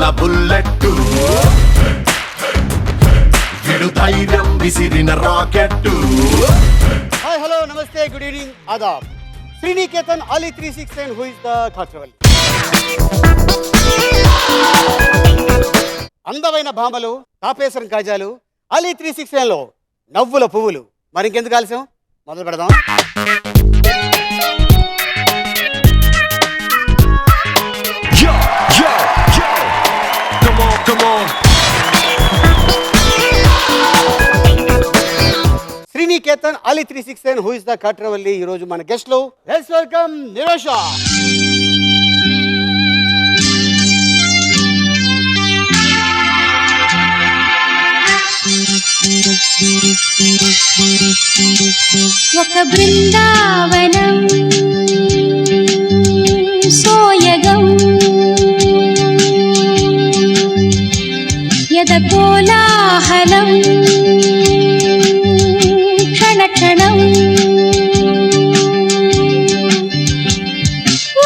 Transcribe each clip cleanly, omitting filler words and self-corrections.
రంగుల బుల్లెట్టు విడు ధైర్యం విసిరిన రాకెట్టు. హాయ్ హలో నమస్తే గుడ్ ఈవినింగ్ ఆదాబ్. Sriniketan Ali 369 who is the Khatrawalli. అందమైన భామలు తాపేశ్వరం కాజాలు Ali 369 లో నవ్వుల పువ్వులు. మరి ఇంకెందుకు ఆలస్యం, మొదలు పెడదాం. Sriniketan Ali 369 who is the Khatrawalli. ఈ రోజు మన గెస్ట్ లో లెట్స్ వెల్కమ్ నిరోష. ఒక బృందావనం సోయగం యద కోలాహలం క్షణ క్షణం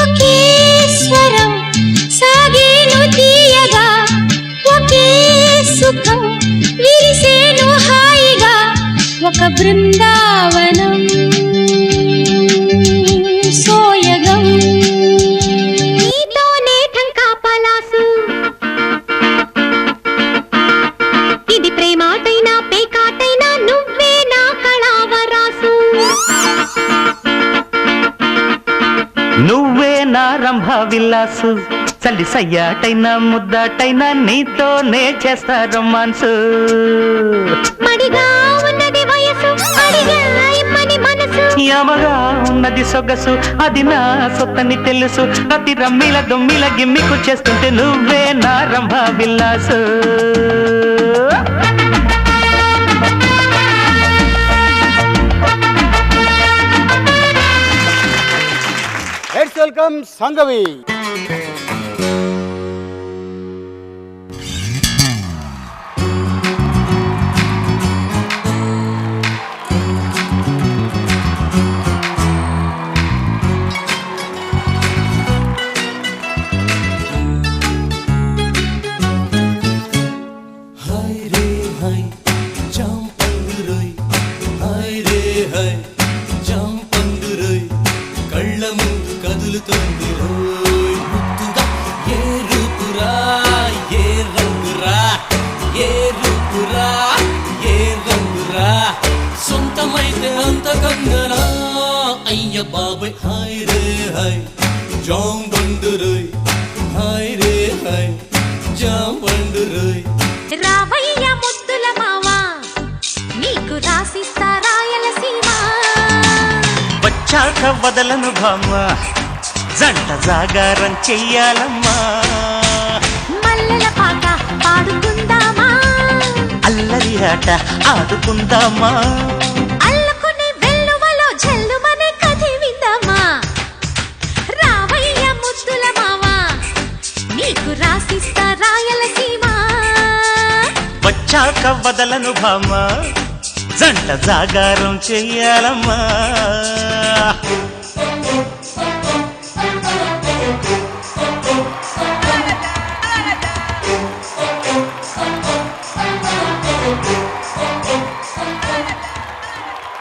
ఒకే స్వరం సాగేను తీయగా ఒకే సుఖం విరిసేను హాయిగా ఒక బృందావనం సోయగం నీతోనే ఠంకా పలాసు ఇది ప్రేమాటైనా పేకాటైనా నువ్వే నా కళావరాసు నువ్వే నా రంభ విల్లాసు చల్లి సయ్యాటైనా ముద్దాటైనా నీతోనే చేస్తా రొమాన్సు మడిగా ఉన్నది వయసు అడిగా ఇమ్మని మనసు యమగా ఉన్నది సొగసు అది నా సొత్తని తెలుసు ప్రతి రమ్మిల దొమ్మిల గిమ్మికు చేస్తుంటే నువ్వే నా రంభ విల్లాసు. Let's welcome Sangavi. సొంతమైతే అంత కంగనా అయ్య బాబాయ్ హాయ్ రే హాయ్ జాం బండురోయ్ హాయ్ రే హాయ్ జాం బండురోయ్. రావయ్య ముద్దుల మావా నీకు రాసిస్తా రాయలసీమ వచ్చాక వదలను భామ జంట జాగారం చెయ్యాలమ్మా మల్లెల పాట పాడుకుందామా అల్లరి ఆట ఆడుకుందామా అల్లుకుని వెల్లువలో జల్లుమనే కథ విందామా రావయ్య ముద్దుల మావా నీకు రాసిస్తా రాయలసీమ వచ్చాక వదలను భామ జంట జాగారం చెయ్యాలమ్మా.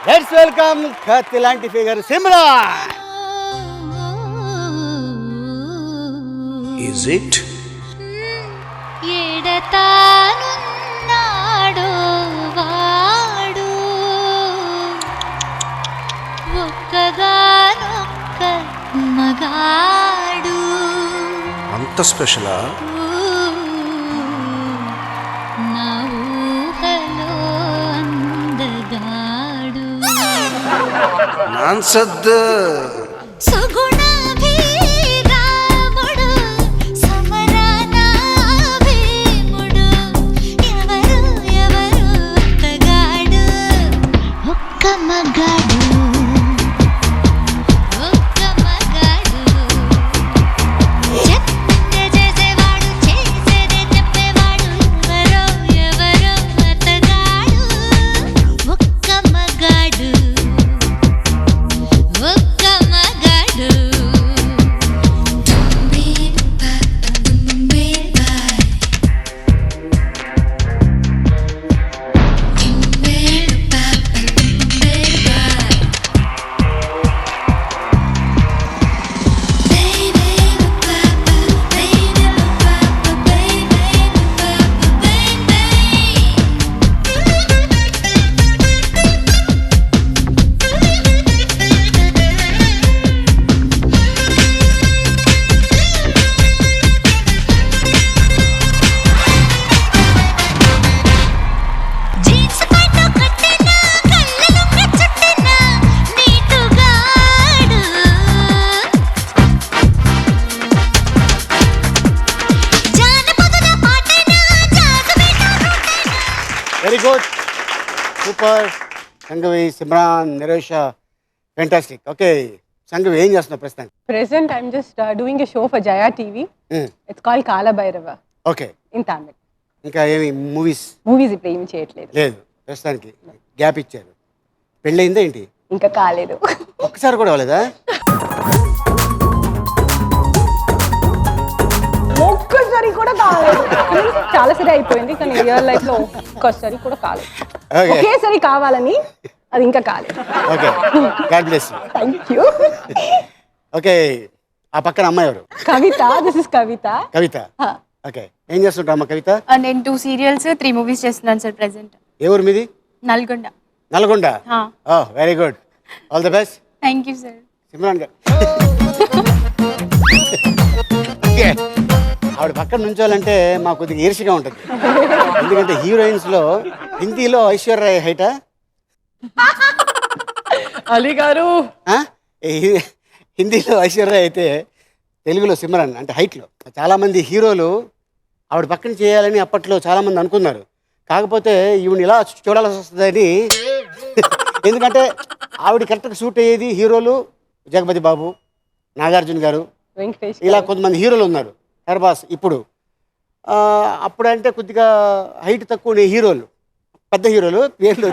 లెట్స్ వెల్కమ్ కత్తి లాంటి ఫిగర్ సిమ్రాన్. Is it? ఎడతానున్నాడో వాడు ఒక్కగానొక్క మగాడు అంత స్పెషలా? నా ఊహలో అందగాడు నాన్సద్దు సుగుణాభిరాముడు సమరానాభిముడు ఎవరు ఎవరు ఒక్కగాడు ఒక్క మగాడు ఒక్క మగాడు చెప్తే చేసేవాడు చేసేదే చెప్పేవాడు ఎవరో ఎవరో అతగాడు ఒక్క మగాడు ఒక్క super. Sanghavi, Simran, Nirosha, fantastic. Okay Sanghavi ఏం చేస్తున్నావు ప్రస్తుతం? Present, I'm just doing a show for Jaya TV. It's called Kala Bhairava okay, in Tamil. ఇంకా ఏమి మూవీస్ మూవీస్ ఇప్పుడు ఏమి చేయట్లేదు, లేదు ప్రస్తుతానికి, గ్యాప్ ఇచ్చారు. పెళ్ళయిందా ఏంటి? ఇంకా కాలేదు. ఒక్కసారి కూడా అవ్వలేదా? ఒక్కసారి కూడా కాలేదు. చాలా సరి అయిపోయింది కానీ రియల్ లైఫ్ లో ఒక్కసారి కూడా కాలేదు. Okay. ఒకేసారి కావాలని అది ఇంకా కాలేదు. Okay, god bless you. Thank you. Okay, ఆ పక్కన అమ్మాయి ఎవరు? Kavitha, this is Kavitha. Kavitha. Okay, ఏం చేస్తుంటా అమ్మ కవిత? నేను 2 సీరియల్స్ 3 మూవీస్ చేస్తున్నాను సార్ ప్రెసెంట్. ఏ ఊరు మీది? Nalgonda. Nalgonda. Very good, all the best. Thank you sir. Simran గారు. ఓకే, ఆవిడ పక్కన నుంచోవాలంటే మాకు కొద్దిగా ఈర్ష్యగా ఉంటుంది. ఎందుకంటే హీరోయిన్స్లో హిందీలో ఐశ్వర్య హైటా? అలీ గారు. హిందీలో ఐశ్వర్య అయితే తెలుగులో సిమ్రాన్ అంటే హైట్లో. చాలామంది హీరోలు ఆవిడ పక్కన చేయాలని అప్పట్లో చాలామంది అనుకున్నారు. కాకపోతే ఈవిడ ఇలా చూడాల్సి వస్తుందని. ఎందుకంటే ఆవిడ కరెక్ట్గా సూట్ అయ్యేది హీరోలు జగపతి బాబు, నాగార్జున గారు, వెంకటేష్ ఇలా కొంతమంది హీరోలు ఉన్నారు. హర్బాస్. ఇప్పుడు అప్పుడంటే కొద్దిగా హైట్ తక్కువ హీరోలు, పెద్ద హీరోలు పేర్లు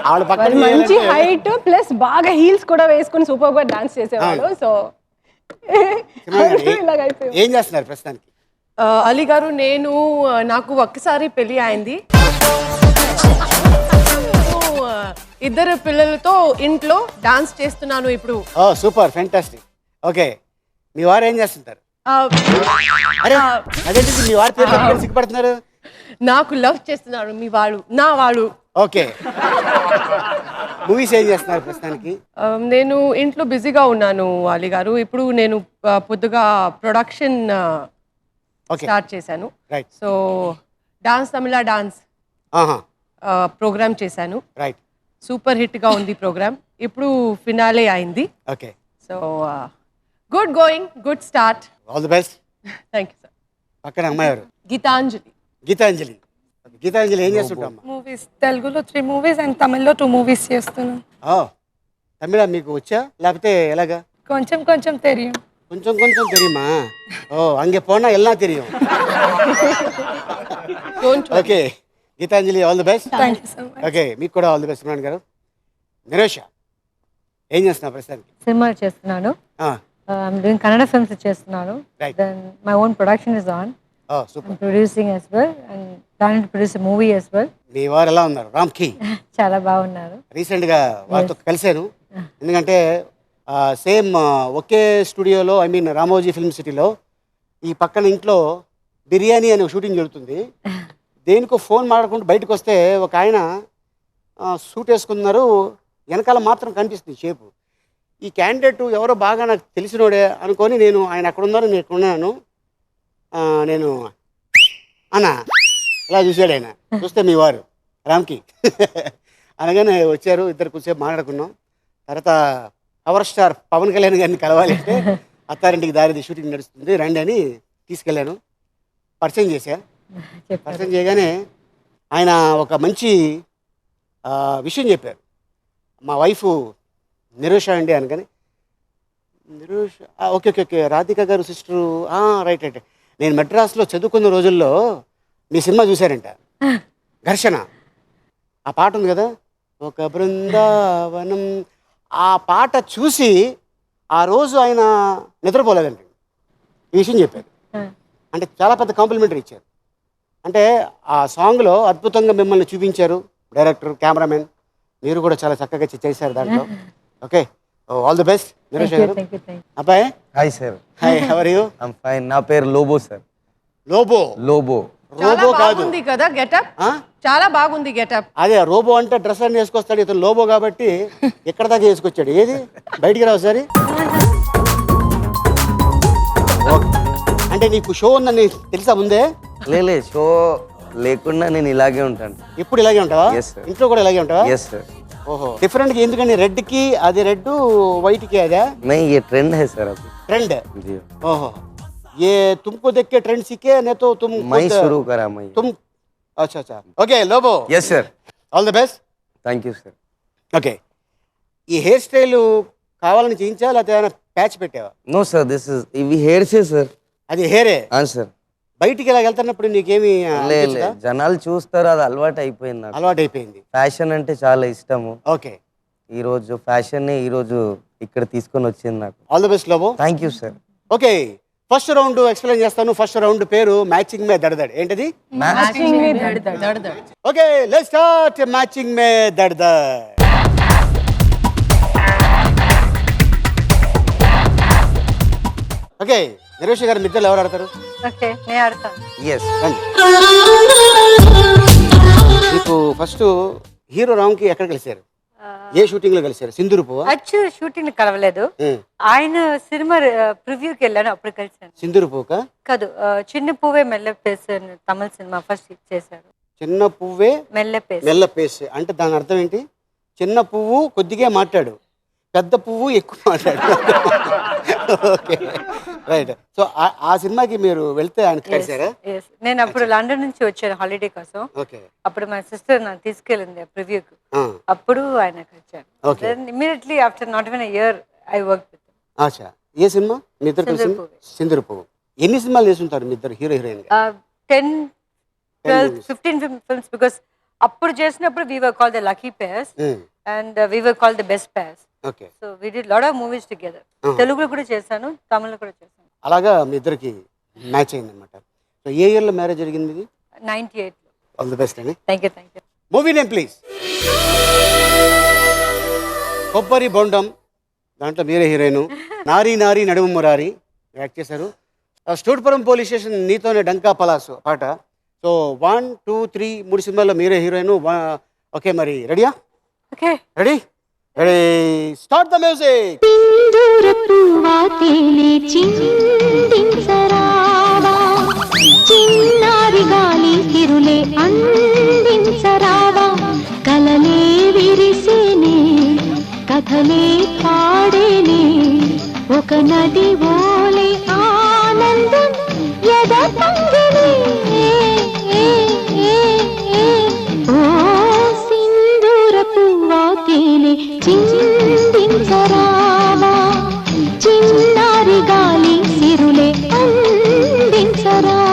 ఆవిడ పక్కన మంచి హైట్ ప్లస్ బాగా హీల్స్ కూడా వేసుకుని సూపర్ గా డాన్స్ చేసేవాడు. సో ఏం చేస్తున్నారు ప్రస్తుతానికి? అలీ గారు, నేను నాకు ఒక్కసారి పెళ్లి అయింది. ఇద్దరు పిల్లలతో ఇంట్లో డాన్స్ చేస్తున్నాను ఇప్పుడు. Super, fantastic. ఓకే, మీ వారు ఏం చేస్తుంటారు? అరే అదేంటి మీ వారి పేరు సిగ్గుపడుతున్నారు? నాకు లవ్ చేస్తున్నారు మీ వాడు, నా వాడు. ఓకే, మూవీస్ ఏం చేస్తున్నారు ప్రస్తుతానికి? నేను ఇంట్లో బిజీగా ఉన్నాను అలీ గారు. ఇప్పుడు నేను పొద్దుగా ప్రొడక్షన్ స్టార్ట్ చేశాను. రైట్. సో డాన్స్ తమిళ డాన్స్ ప్రోగ్రామ్ చేశాను. రైట్. సూపర్ హిట్ గా ఉంది ప్రోగ్రామ్. ఇప్పుడు ఫినాలే అయింది. Okay, so good going, good start. All the best. Thank you sir. పక్కన అమ్మాయి ఎవరు? గీతాంజలి. గీతాంజలి. గీతాంజలి ఏం చేస్తుంటాం? మూవీస్ తెలుగులో 3 మూవీస్ అండ్ తమిళ్లో 2 మూవీస్ చేస్తున్నాను. తమిళ మీకు వచ్చా లేకపోతే ఎలాగా? కొంచెం కొంచెం తెలియదు. కొంచెం కొంచెం தெரியுமா? அங்கே போனா எல்லாம் தெரியும். Okay, Geethanjali all the best. Thank you so much. Okay, మీకు కూడా ఆల్ ది బెస్ట్ సిమ్రాన్ గారు. నిరోష ఏం చేస్తున్నావు ప్రస్తుతానికి? సినిమాలు చేస్తున్నాను. ఐఎమ్ డూయింగ్ కన్నడ ఫిల్మ్స్ చేస్తున్నాను. Right. Then my own production is on. Super. Producing as well and planning to produce a movie as well. మీ వారు ఎలా ఉన్నారు? రామ్కి చాలా బాగున్నారు. రీసెంట్గా వారితో కలిశాను. ఎందుకంటే సేమ్ ఒకే స్టూడియోలో, ఐ మీన్ రామోజీ ఫిల్మ్ సిటీలో ఈ పక్కన ఇంట్లో బిర్యానీ అనే షూటింగ్ జరుగుతుంది. దేనికో ఫోన్ మాట్లాడుకుంటూ బయటకు వస్తే ఒక ఆయన సూట్ వేసుకున్నారు, వెనకాల మాత్రం కనిపిస్తుంది షేపు. ఈ క్యాండిడేట్ ఎవరో బాగా నాకు తెలిసినోడే అనుకొని నేను ఆయన అక్కడ ఉన్నారో నేను ఇక్కడ ఉన్నాను, నేను అన్నా ఇలా చూశాడు. ఆయన చూస్తే మీ వారు రామ్కి అనగానే వచ్చారు. ఇద్దరు కొంచెంసేపు మాట్లాడుకున్నాం. తర్వాత పవర్ స్టార్ పవన్ కళ్యాణ్ గారిని కలవాలి అంటే అత్తారింటికి దారిది షూటింగ్ నడుస్తుంది రండి అని తీసుకెళ్ళాను. పరిచయం చేశా. పరిచయం చేయగానే ఆయన ఒక మంచి విషయం చెప్పారు. మా వైఫ్ నిరోష అండి అనగానే, Nirosha okay okay okay Radhika గారు సిస్టరు, రైట్ రైట్. నేను మెడ్రాస్లో చదువుకున్న రోజుల్లో మీ సినిమా చూశారంట, ఘర్షణ. ఆ పాట ఉంది కదా, ఒక బృందావనం. ఆ పాట చూసి ఆ రోజు ఆయన నిద్రపోలేదండి. ఈ విషయం చెప్పారు. అంటే చాలా పెద్ద కాంప్లిమెంటరీ ఇచ్చారు. అంటే ఆ సాంగ్లో అద్భుతంగా మిమ్మల్ని చూపించారు డైరెక్టర్, కెమెరామెన్. మీరు కూడా చాలా చక్కగా చేశారు దాంట్లో. Okay, all the best Nirosha గారు. అబ్బాయి hi sir. Hi, how are you? I'm fine. నా పేరు లోబో సార్. లోబో. లోబో. చాలా రోబో కాదు. బాగుంది కదా గెటప్. చాలా బాగుంది గెటప్. అదే రోబో అంటే డ్రెస్ అన్ని వేసుకొస్తాడు, ఇతను లోబో కాబట్టి ఎక్కడ దాకా వేసుకొచ్చాడు. ఏది బయటికి రావు సరే. అంటే నీకు షో ఉందని తెలుసా ముందే? లే షో లేకుండా నేను ఇలాగే ఉంటాను. ఎప్పుడు ఇలాగే ఉంటావా? Yes, sir. ఇంట్లో కూడా ఇలాగే ఉంటావా? Yes sir. ఓహో, డిఫరెంట్ గా ఎందుకని రెడ్ కి అది రెడ్, వైట్ కి అదే नहीं ये ट्रेंड है सर अभी. ट्रेंड. जी ओहो, ये तुमको देख के ट्रेंड सीखे नहीं तो तुम मैं खुद- शुरू करा मैं. तुम अच्छा अच्छा. Okay Lobo, yes sir. All the best. Thank you sir. Okay, ఈ హెయిర్ స్టైల్ కావాలని చేయించా లేకపోతే ఏమైనా ప్యాచ్ పెట్టావా? నో సార్, దిస్ ఇస్ ఇవి హెయిర్సే సార్. అది హెయిరే సార్. బయటికి ఇలా వెళ్తున్నప్పుడు నీకేమి లేదు, జనాలు చూస్తారు, అది అలవాటు అయిపోయింది నాకు. అలవాటు అయిపోయింది. ఫ్యాషన్ అంటే చాలా ఇష్టము. ఓకే, ఈరోజు ఫ్యాషన్ ఈరోజు ఇక్కడ తీసుకొని వచ్చింది నాకు. All the best Lobo. Thank you sir. Okay, first round explain చేస్తాను. ఫస్ట్ రౌండ్ పేరు మ్యాచింగ్ మే దడదడ్. ఏంటది? ఓకే, లెట్స్ స్టార్ట్ మ్యాచింగ్ మే దడదడ్. ఓకే, నిరేష్ గారు మిద్దెలు ఎవరు ఆడతారు? ఓకే, నేను ఆడతాను. ఎస్. మీకు ఫస్ట్ హీరో రామ్ కి ఎక్కడ కలిసారు? ఏ షూటింగ్ లో కలిసారు? సింధూరుపు? యాక్చువల్ షూటింగ్ కలవలేదు, ఆయన సినిమా ప్రివ్యూకి వెళ్ళాను, అప్పుడు కలిసాను. సింధూరుపుక కాదు, చిన్న పువ్వే మెల్ల పేస్ తమిళ సినిమా ఫస్ట్ చేశారు. చిన్న పువ్వే మెల్ల పేస్. మెల్ల పేస్ అంటే దాని అర్థం ఏంటి? చిన్న పువ్వు కొద్దిగా మాట్లాడు, పెద్ద పువ్వు ఎక్కువ మాట్లాడు. Okay, right. సో ఆ సినిమాకి మీరు వెళ్తే ఆయన కలిసారా? నేను అప్పుడు లండన్ నుంచి వచ్చాను హాలిడే కోసం. ఓకే, అప్పుడు మా సిస్టర్ నన్ను తీసుకెళ్ళింది ప్రివ్యూకి, అప్పుడు ఆయన కలిసాను. Immediately after not even year I work with. అచ్చా, ఏ సినిమా మీ ఇద్దరు కలిసి? సింధూరు పువ్వు. ఎన్ని సినిమాలు చేస్తుంటారు మీ ఇద్దరు హీరో హీరోయిన్? 10, 12, 15 films, because అప్పుడు చేసినప్పుడు we were called the lucky pairs and we were called the best pairs. Okay, so we did lot of movies together. తెలుగులో కూడా చేశాను, తమిళ్లో కూడా చేశాను. అలాగా మీ ఇద్దరికి మ్యాచ్ అయింది అనమాట. సో ఏ ఇయర్ లో మ్యారేజ్ జరిగింది ఇది? 98 లో. ఆల్ ది బెస్ట్ అండి. Thank you. Movie name please. కొబ్బరి బొండం, దాంట్లో మీరే హీరోయిన్. నారీ నారీ నడుము మురారి యాక్ట్ చేశారు. స్టూట్పురం పోలీస్ స్టేషన్, నీతోనే డంకా పలాసు పాట. సో 1, 2, 3 3 సినిమాల్లో మీరే హీరోయిన్. ఓకే, మరి రెడీయా? Okay, ready ready, start the music. చిన్నారి గాలి తిరులే అందించరావా, కలలే విరిసేనే కథలే పాడేనే, ఒక నది ఓలే ఆనందం ఎద పంగినే, ఓ సింధూర పువ్వా తేలే చిందించరావా, చిన్నారి గాలి సిరులే అందించరావా.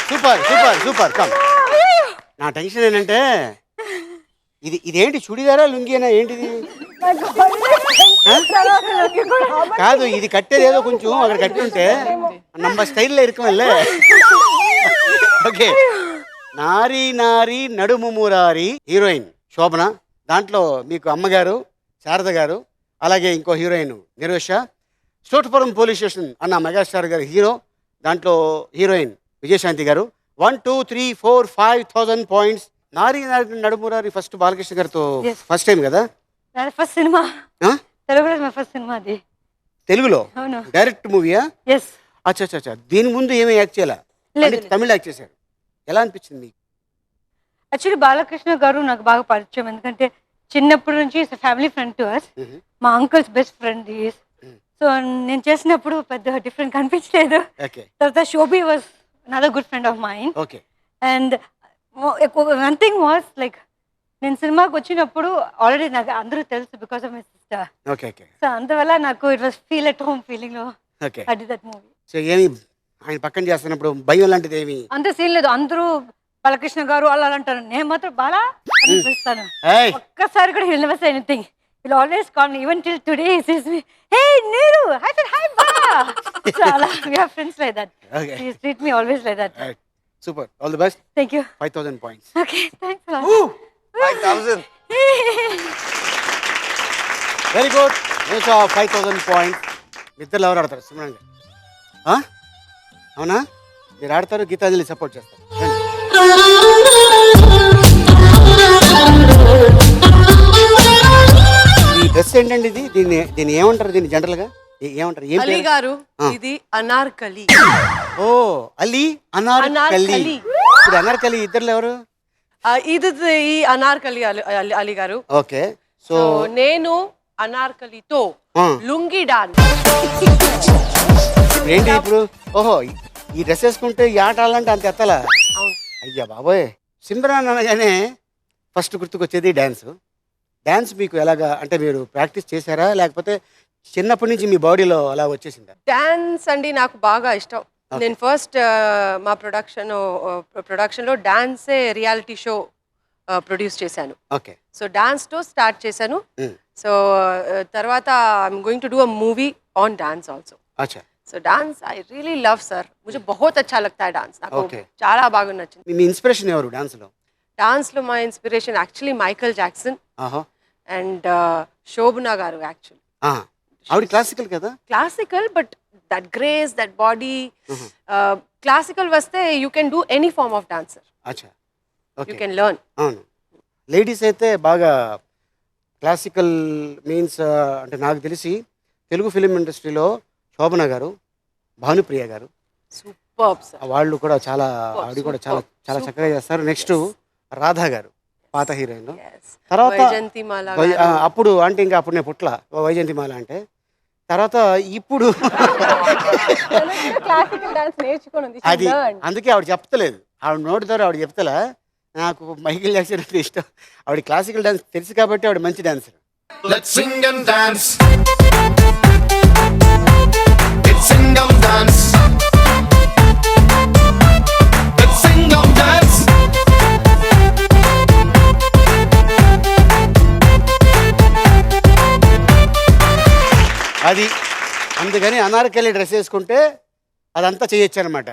Super super super. కమ్. నా టెన్షన్ ఏంటంటే ఇదేంటి, చుడిదారా లుంగినా ఏంటిది? కాదు, ఇది కట్టేది ఏదో కొంచెం అక్కడ కట్టుంటే నమ్మ స్టైల్లో ఇరుకమల్లే. ఓకే, నారీ నారీ నడుము మురారి హీరోయిన్ శోభన, దాంట్లో మీకు అమ్మగారు శారద గారు, అలాగే ఇంకో హీరోయిన్ నిరోష. స్టూట్పురం పోలీస్ స్టేషన్ అన్న మెగాస్టార్ గారు హీరో, దాంట్లో హీరోయిన్ విజయశాంతి గారు. 1, 2, 3, 4, 5,000 పాయింట్స్. నారీ నారీ నడుమురారి ఫస్ట్ బాలకృష్ణ గారితో ఫస్ట్ టైం కదా? ఫస్ట్ సినిమా తెలుగులో, ఫస్ట్ సినిమా అది. తెలుగులో అవును. డైరెక్ట్ మూవీయా? ఎస్. అచ్చా, దీని ముందు ఏమీ యాక్ట్ చేయాలా? తమిళ యాక్ట్ చేశారు. ఎలా అనిపించింది మీకు? యాక్చువల్లీ బాలకృష్ణ గారు నాకు బాగా పరిచయం, ఎందుకంటే చిన్నప్పటి నుంచి ఫ్యామిలీ ఫ్రెండ్ టు అస్. మా uncles best friend is. So నేను చేసినప్పుడు పెద్ద డిఫరెంట్ కనిపించలేదు. తర్వాత Shobi was another good friend of mine. Okay. And one thing was like, నేను సినిమాకి వచ్చినప్పుడు ఆల్రెడీ నాకు అందరూ తెలుసు because of my sister. Okay okay. So అందువల్ల నాకు it was feel at home feeling లో I did that movie. So ఏమి ఆయన పక్కన చేస్తున్నప్పుడు భయం లాంటిది ఏమి అంత సీన్ లేదు. అందరూ బాలకృష్ణ గారు అలా అంటారు, నేను మాత్రం బాలా అని పిలుస్తాను. ఒక్కసారి కూడా he'll never say anything. He'll always call me. Even till today he says me, hey Neeru. I said hi ba. So we are friends like that. Okay. He treat me always like that. Right. Super. All the best. Thank you. 5,000 points. Okay, thanks a lot. 5,000. Very good. Next 5,000 points. మిత్రులు ఎవరు ఆడతారు? సిమ్రాన్ గారు. అవునా? మీరు ఆడతారు, Gitanjali support చేస్తారు. ఈ dress ఏంటండి ఇది? దీన్ని ఏమంటారు దీన్ని జనరల్గా? ఏమంటారు ఏం అలీ పేరు? గారు ఆ. ఇది అనార్కలి. ఓ అలీ అనార్కలి. అనార్కలి. ఇప్పుడు అనార్కలి ఇద్దరు ఎవరు? ఇది ఈ అనార్కలి అలీ గారు. ఓకే సో సో నేను అనార్కలితో ఆ. లుంగి డాన్స్. ఏంటి ఇప్పుడు? ఓహో ఈ డ్రెస్ వేసుకుంటే ఈ ఆట ఆడాలంటే అంత ఎత్తలా? అవును. అయ్యా బాబోయ్. సిమ్రాన్ అనగానే ఫస్ట్ గుర్తుకొచ్చేది డ్యాన్స్. డ్యాన్స్ మీకు ఎలాగా, అంటే మీరు ప్రాక్టీస్ చేశారా లేకపోతే చిన్నప్పటి నుంచి మీ బాడీలో అలా వచ్చేసిందా? డాన్స్ అండి నాకు బాగా ఇష్టం. నేను ఫస్ట్ మా ప్రొడక్షన్లో డాన్సే రియాలిటీ షో ప్రొడ్యూస్ చేశాను. ఓకే. సో డాన్స్తో స్టార్ట్ చేశాను. సో తర్వాత I'm going to do a movie on dance also. అచ్చా. So dance I really love sir. मुझे बहुत अच्छा लगता है डांस. నాకు Okay. చాలా బాగా నచ్చింది. మీ ఇన్స్పిరేషన్ ఎవరు డాన్స్లో? డాన్స్లో మా ఇన్స్పిరేషన్ యాక్చువల్లీ మైకల్ జాక్సన్ ఆహా. అండ్ శోభనా గారు. యాక్చువల్లీ ఆవిడ క్లాసికల్ కదా? Classical but that grace that body. Classical వస్తే you can do any form of dancer. అచ్చా. You okay. Can learn. అవును. లేడీస్ అయితే బాగా క్లాసికల్ మీన్స్ అంటే నాకు తెలిసి తెలుగు ఫిలిం ఇండస్ట్రీలో శోభన గారు, భానుప్రియ గారు, సూపర్ సార్. వాళ్ళు కూడా చాలా, ఆవిడ కూడా చాలా చాలా చక్కగా చేస్తారు. నెక్స్ట్ రాధా గారు, పాత హీరోయిన్. తర్వాత వైజయంతిమాల అప్పుడు అంటే ఇంకా అప్పుడు నేను పుట్ల వైజయంతిమాల అంటే. తర్వాత ఇప్పుడు క్లాసికల్ డాన్స్ నేర్చుకోండి. అది అందుకే ఆవిడ చెప్తలేదు, ఆవిడ నోటి ద్వారా ఆవిడ చెప్తలా. నాకు మైకేల్ జాక్సన్ అంటే ఇష్టం. ఆవిడ క్లాసికల్ డాన్స్ తెలుసు కాబట్టి ఆవిడ మంచి dancer. Let's sing and dance. It's sing and dance. Let's sing and dance. అది అందుకని అనార్కలి డ్రెస్ వేసుకుంటే అదంతా చేయొచ్చు అనమాట.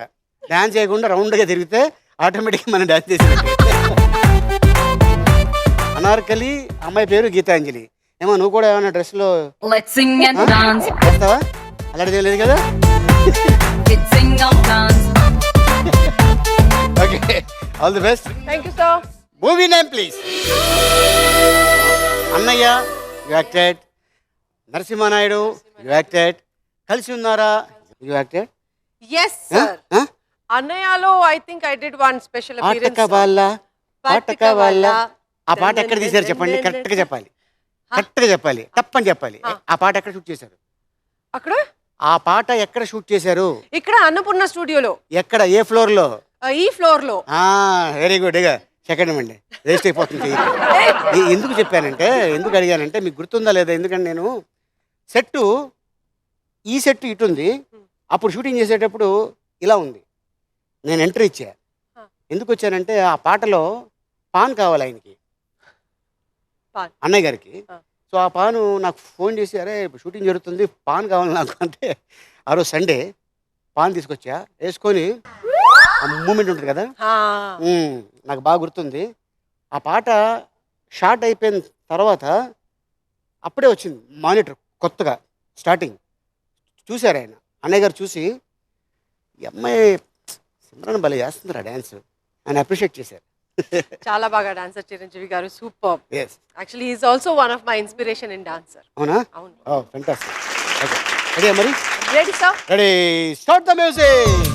డాన్స్ చేయకుండా రౌండ్గా తిరిగితే ఆటోమేటిక్గా మనం డాన్స్ చేసినట్టు. అనార్కలి అమ్మాయి పేరు గీతాంజలి. ఏమో నువ్వు కూడా ఏమైనా డ్రెస్లో చేస్తావా? అలాంటిది ఏం లేదు కదా? Okay, all the best. Thank you sir. Movie name please. Annayya you acted, Narasimha Naidu you acted, కలిసి ఉన్నారా యు యాక్టెడ్. Yes sir. అన్నయ్యలో I think I did one special appearance. పాటక వాళ్ళ ఆ పాట ఎక్కడ తీశారు చెప్పండి? కరెక్ట్గా చెప్పాలి, కరెక్ట్గా చెప్పాలి, తప్పని చెప్పాలి. ఆ పాట ఎక్కడ షూట్ చేశారు? అక్కడ ఆ పాట ఎక్కడ షూట్ చేశారు? ఇక్కడ అన్నపూర్ణ స్టూడియోలో. ఎక్కడ, ఏ ఫ్లోర్ లో? ఈ ఫ్లోర్ లో. Very good. ఇక సెకండ్ అండి, వేస్ట్ అయిపోతుంది. ఎందుకు చెప్పానంటే, ఎందుకు అడిగానంటే మీకు గుర్తుందా లేదా? ఎందుకంటే నేను సెట్టు, ఈ సెట్ ఇటు ఉంది, అప్పుడు షూటింగ్ చేసేటప్పుడు ఇలా ఉంది. నేను ఎంట్రీ ఇచ్చా. ఎందుకు వచ్చానంటే ఆ పాటలో పాన్ కావాలి ఆయనకి, అన్నయ్య గారికి. సో ఆ పాను నాకు ఫోన్ చేసి, అరే షూటింగ్ జరుగుతుంది, పాన్ కావాలి నాకు అంటే, ఆ రోజు సండే పాన్ తీసుకొచ్చా, వేసుకొని ఆ మూమెంట్ ఉంటుంది కదా, నాకు బాగా గుర్తుంది. ఆ పాట షార్ట్ అయిపోయిన తర్వాత అప్పుడే వచ్చింది మానిటర్ కొత్తగా స్టార్టింగ్. చూశారు ఆయన, అన్నయ్య గారు చూసి, ఈ అమ్మాయి సిమ్రాన్ భలే చేస్తుందిరా డ్యాన్స్ అని అప్రిషియేట్ చేశారు. చాలా బాగా డాన్సర్ చిరంజీవి గారు. Super. Actually is also one of my inspiration in dancer. అవునా? అవును. Oh fantastic. ఓకే, రెడీ మరి? Ready sir. Ready, start the music.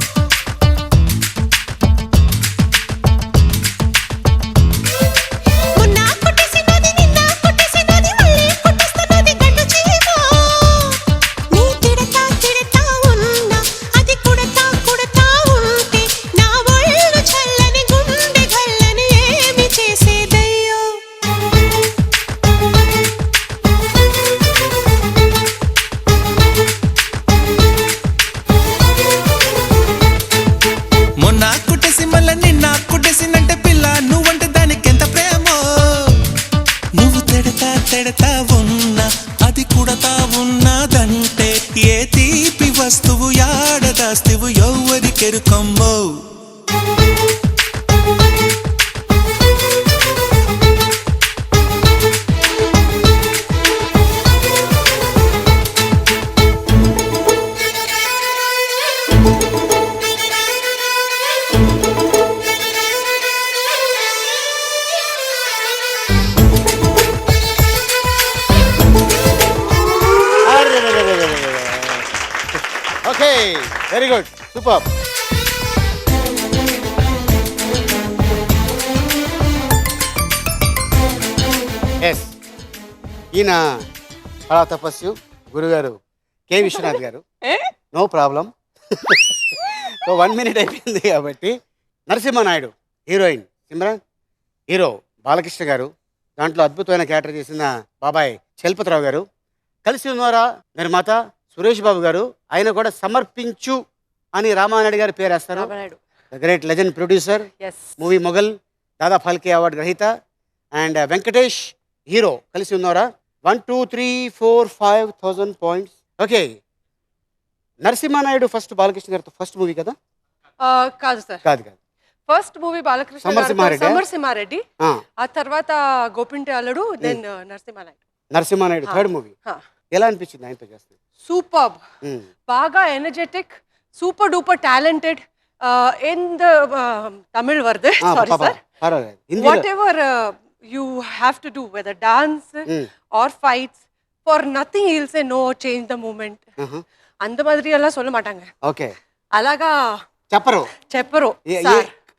తిడతా ఉన్నా అది కుడతా ఉన్నదంటే ఏ తీపి వస్తువు యాడదాస్తువు ఎవ్వరికెరుకమ్మో. Very good super. ఎస్, ఈయన కళా తపస్సు గురుగారు కె విశ్వనాథ్ గారు. No problem. సో 1 minute అయిపోయింది కాబట్టి నరసింహనాయుడు హీరోయిన్ సిమ్రాన్, హీరో బాలకృష్ణ గారు, దాంట్లో అద్భుతమైన క్యారెక్టర్ చేసిన బాబాయ్ చలపతిరావు గారు, కలిసి ఉన్నారా నిర్మాత సురేష్ బాబు గారు. ఆయన కూడా సమర్పించు అని రామానాయుడు గారి పేరు వేస్తారు. The great legend producer, movie mogul Dada Phalke award గ్రహీత. అండ్ వెంకటేష్ హీరో కలిసి ఉన్నారా. 1 2 3 4 5,000 points. Okay, Narasimha Naidu first Balakrishna గారితో ఫస్ట్ మూవీ కదా? కాదు సార్, కాదు కాదు. ఫస్ట్ మూవీ బాలకృష్ణ సమరసింహారెడ్డి, ఆ తర్వాత గోపింటి అల్లుడు, దెన్ నరసింహనాయుడు థర్డ్ మూవీ. ఎలా అనిపించింది ఆయనతో చేస్తే? సూపర్, బాగా energetic, super duper talented in the Tamil word. Sorry sir, what ever you have to do, whether dance or fights, for nothing he'll say no, change the moment. அந்த மாதிரி எல்லாம் சொல்ல மாட்டாங்க. ఓకే, అలాగా చెప్పరు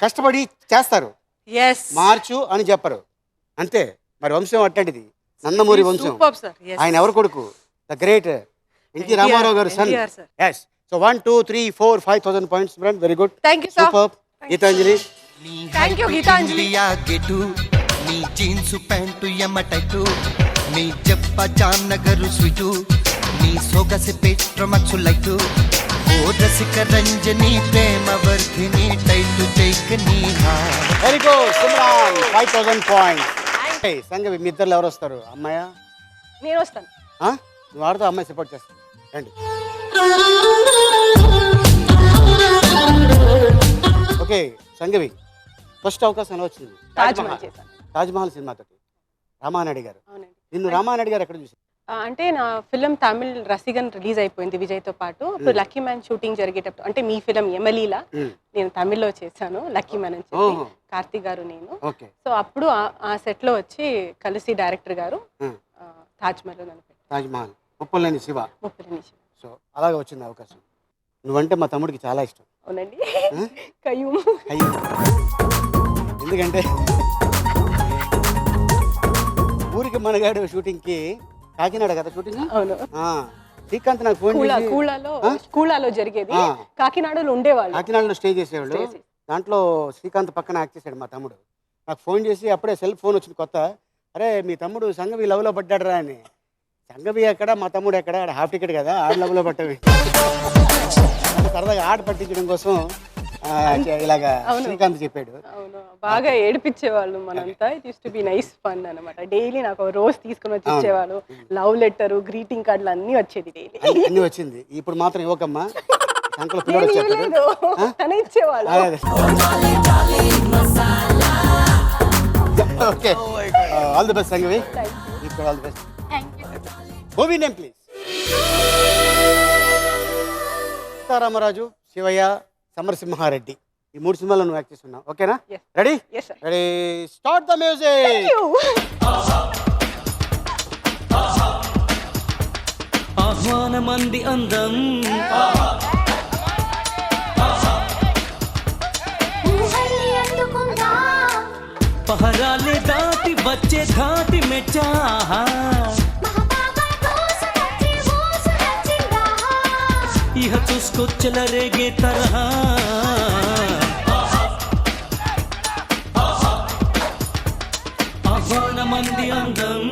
కష్టపడి చేస్తారు. yes, మార్చు అని చెప్పరు అంతే. మరి వంశం అట్లాంటిది, నందమూరి వంశం. ఆయన ఎవరు కొడుకు? The great NT Rama Rao garu son. yes, so 1 2 3 4 5,000 points. Very good, thank you sir. Super. Geetanjali. thank you Geetanjali. నీ జీన్స్ ప్యాంటు ఎమ్మటైటు, నీ చెప్ప జాన్నగరు స్వీటు, నీ సొగసి పెట్రమచ్చులైటు, ఓ రసిక రంజని ప్రేమ వర్ధిని టైటు జైకని. Very good Simran, 5,000 points. Sangavi మీ ఇద్దరు ఎవరు వస్తారు? అమ్మాయా? నేను వస్తాను. నువ్వు ఆడుతూ అమ్మాయి సపోర్ట్ చేస్తాను. రండి. ఓకే సంగవి, ఫస్ట్ అవకాశం ఎలా వచ్చింది? తాజ్మహల్ సినిమాతో రామానాయుడు గారు. నిన్ను రామానాయుడు గారు ఎక్కడ చూసారు? అంటే నా ఫిలిం తమిళ్ రసిగన్ రిలీజ్ అయిపోయింది విజయ్తో పాటు. ఇప్పుడు లక్కీ మ్యాన్ షూటింగ్ జరిగేటప్పుడు, అంటే మీ ఫిలిం ఎమలీలా నేను తమిళ్లో చేశాను, లక్కీ మ్యాన్ అని చెప్పి, కార్తీక్ గారు నేను. సో అప్పుడు ఆ సెట్ లో వచ్చి కలిసి డైరెక్టర్ గారు తాజ్మహల్ తాజ్మహల్ ముప్పలేని శివ. సో అలాగే వచ్చింది అవకాశం. నువ్వంటే మా తమ్ముడికి చాలా ఇష్టం. అవునండి, కయ్యూం. ఎందుకంటే ఊరికి మనగాడు షూటింగ్ కి కాకినాడ కదా షూటింగ్. అవును, శ్రీకాంత్ నాకు ఫోన్ చేసి, కూలాలో జరిగేది, కాకినాడలో ఉండేవాళ్ళు, కాకినాడలో స్టే చేసేవాళ్ళు. దాంట్లో శ్రీకాంత్ పక్కన యాక్ట్ చేశాడు మా తమ్ముడు. నాకు ఫోన్ చేసి, అప్పుడే సెల్ ఫోన్ వచ్చింది కొత్త, అరే మీ తమ్ముడు సంగవి లవ్లో పడ్డాడు రా అని. సంగవి ఎక్కడ, మా తమ్ముడు ఎక్కడ, ఆడ హాఫ్ టికెట్ కదా, ఆడ లవ్లో పట్టవి. సరదాగా ఆట పట్టించడం కోసం ఇలాగా శ్రీకాంత్ చెప్పాడు. అవును, బాగా ఏడిపించేవాళ్ళు మనంతా. It use to be nice fun అనమాట. డైలీ నాకు రోజ్ తీసుకుని వచ్చి ఇచ్చేవాళ్ళు, లవ్ లెటర్, గ్రీటింగ్ కార్డులు అన్నీ వచ్చేది డైలీ. అన్ని వచ్చింది. ఇప్పుడు మాత్రం ఇవ్వకమ్మా, అంకుల్ పిల్లలు ఇచ్చేవాళ్ళు. Okay, all the best Sangavi. All the best. Movie name please. Seetharama Raju, Sivayya, Samarasimha Reddy, ఈ 3 సినిమాల్లో నువ్వు యాక్ట్ చేస్తున్నావు. ఓకేనా? Ready? Ready, start the music. ఆహ్వానమంది అందం, పహరాలే దాటి వచ్చే ధాటి మెచ్చా, ఇహ చూసుకొచ్చల రేగే తరహా, ఆహ్వానమంది అందం,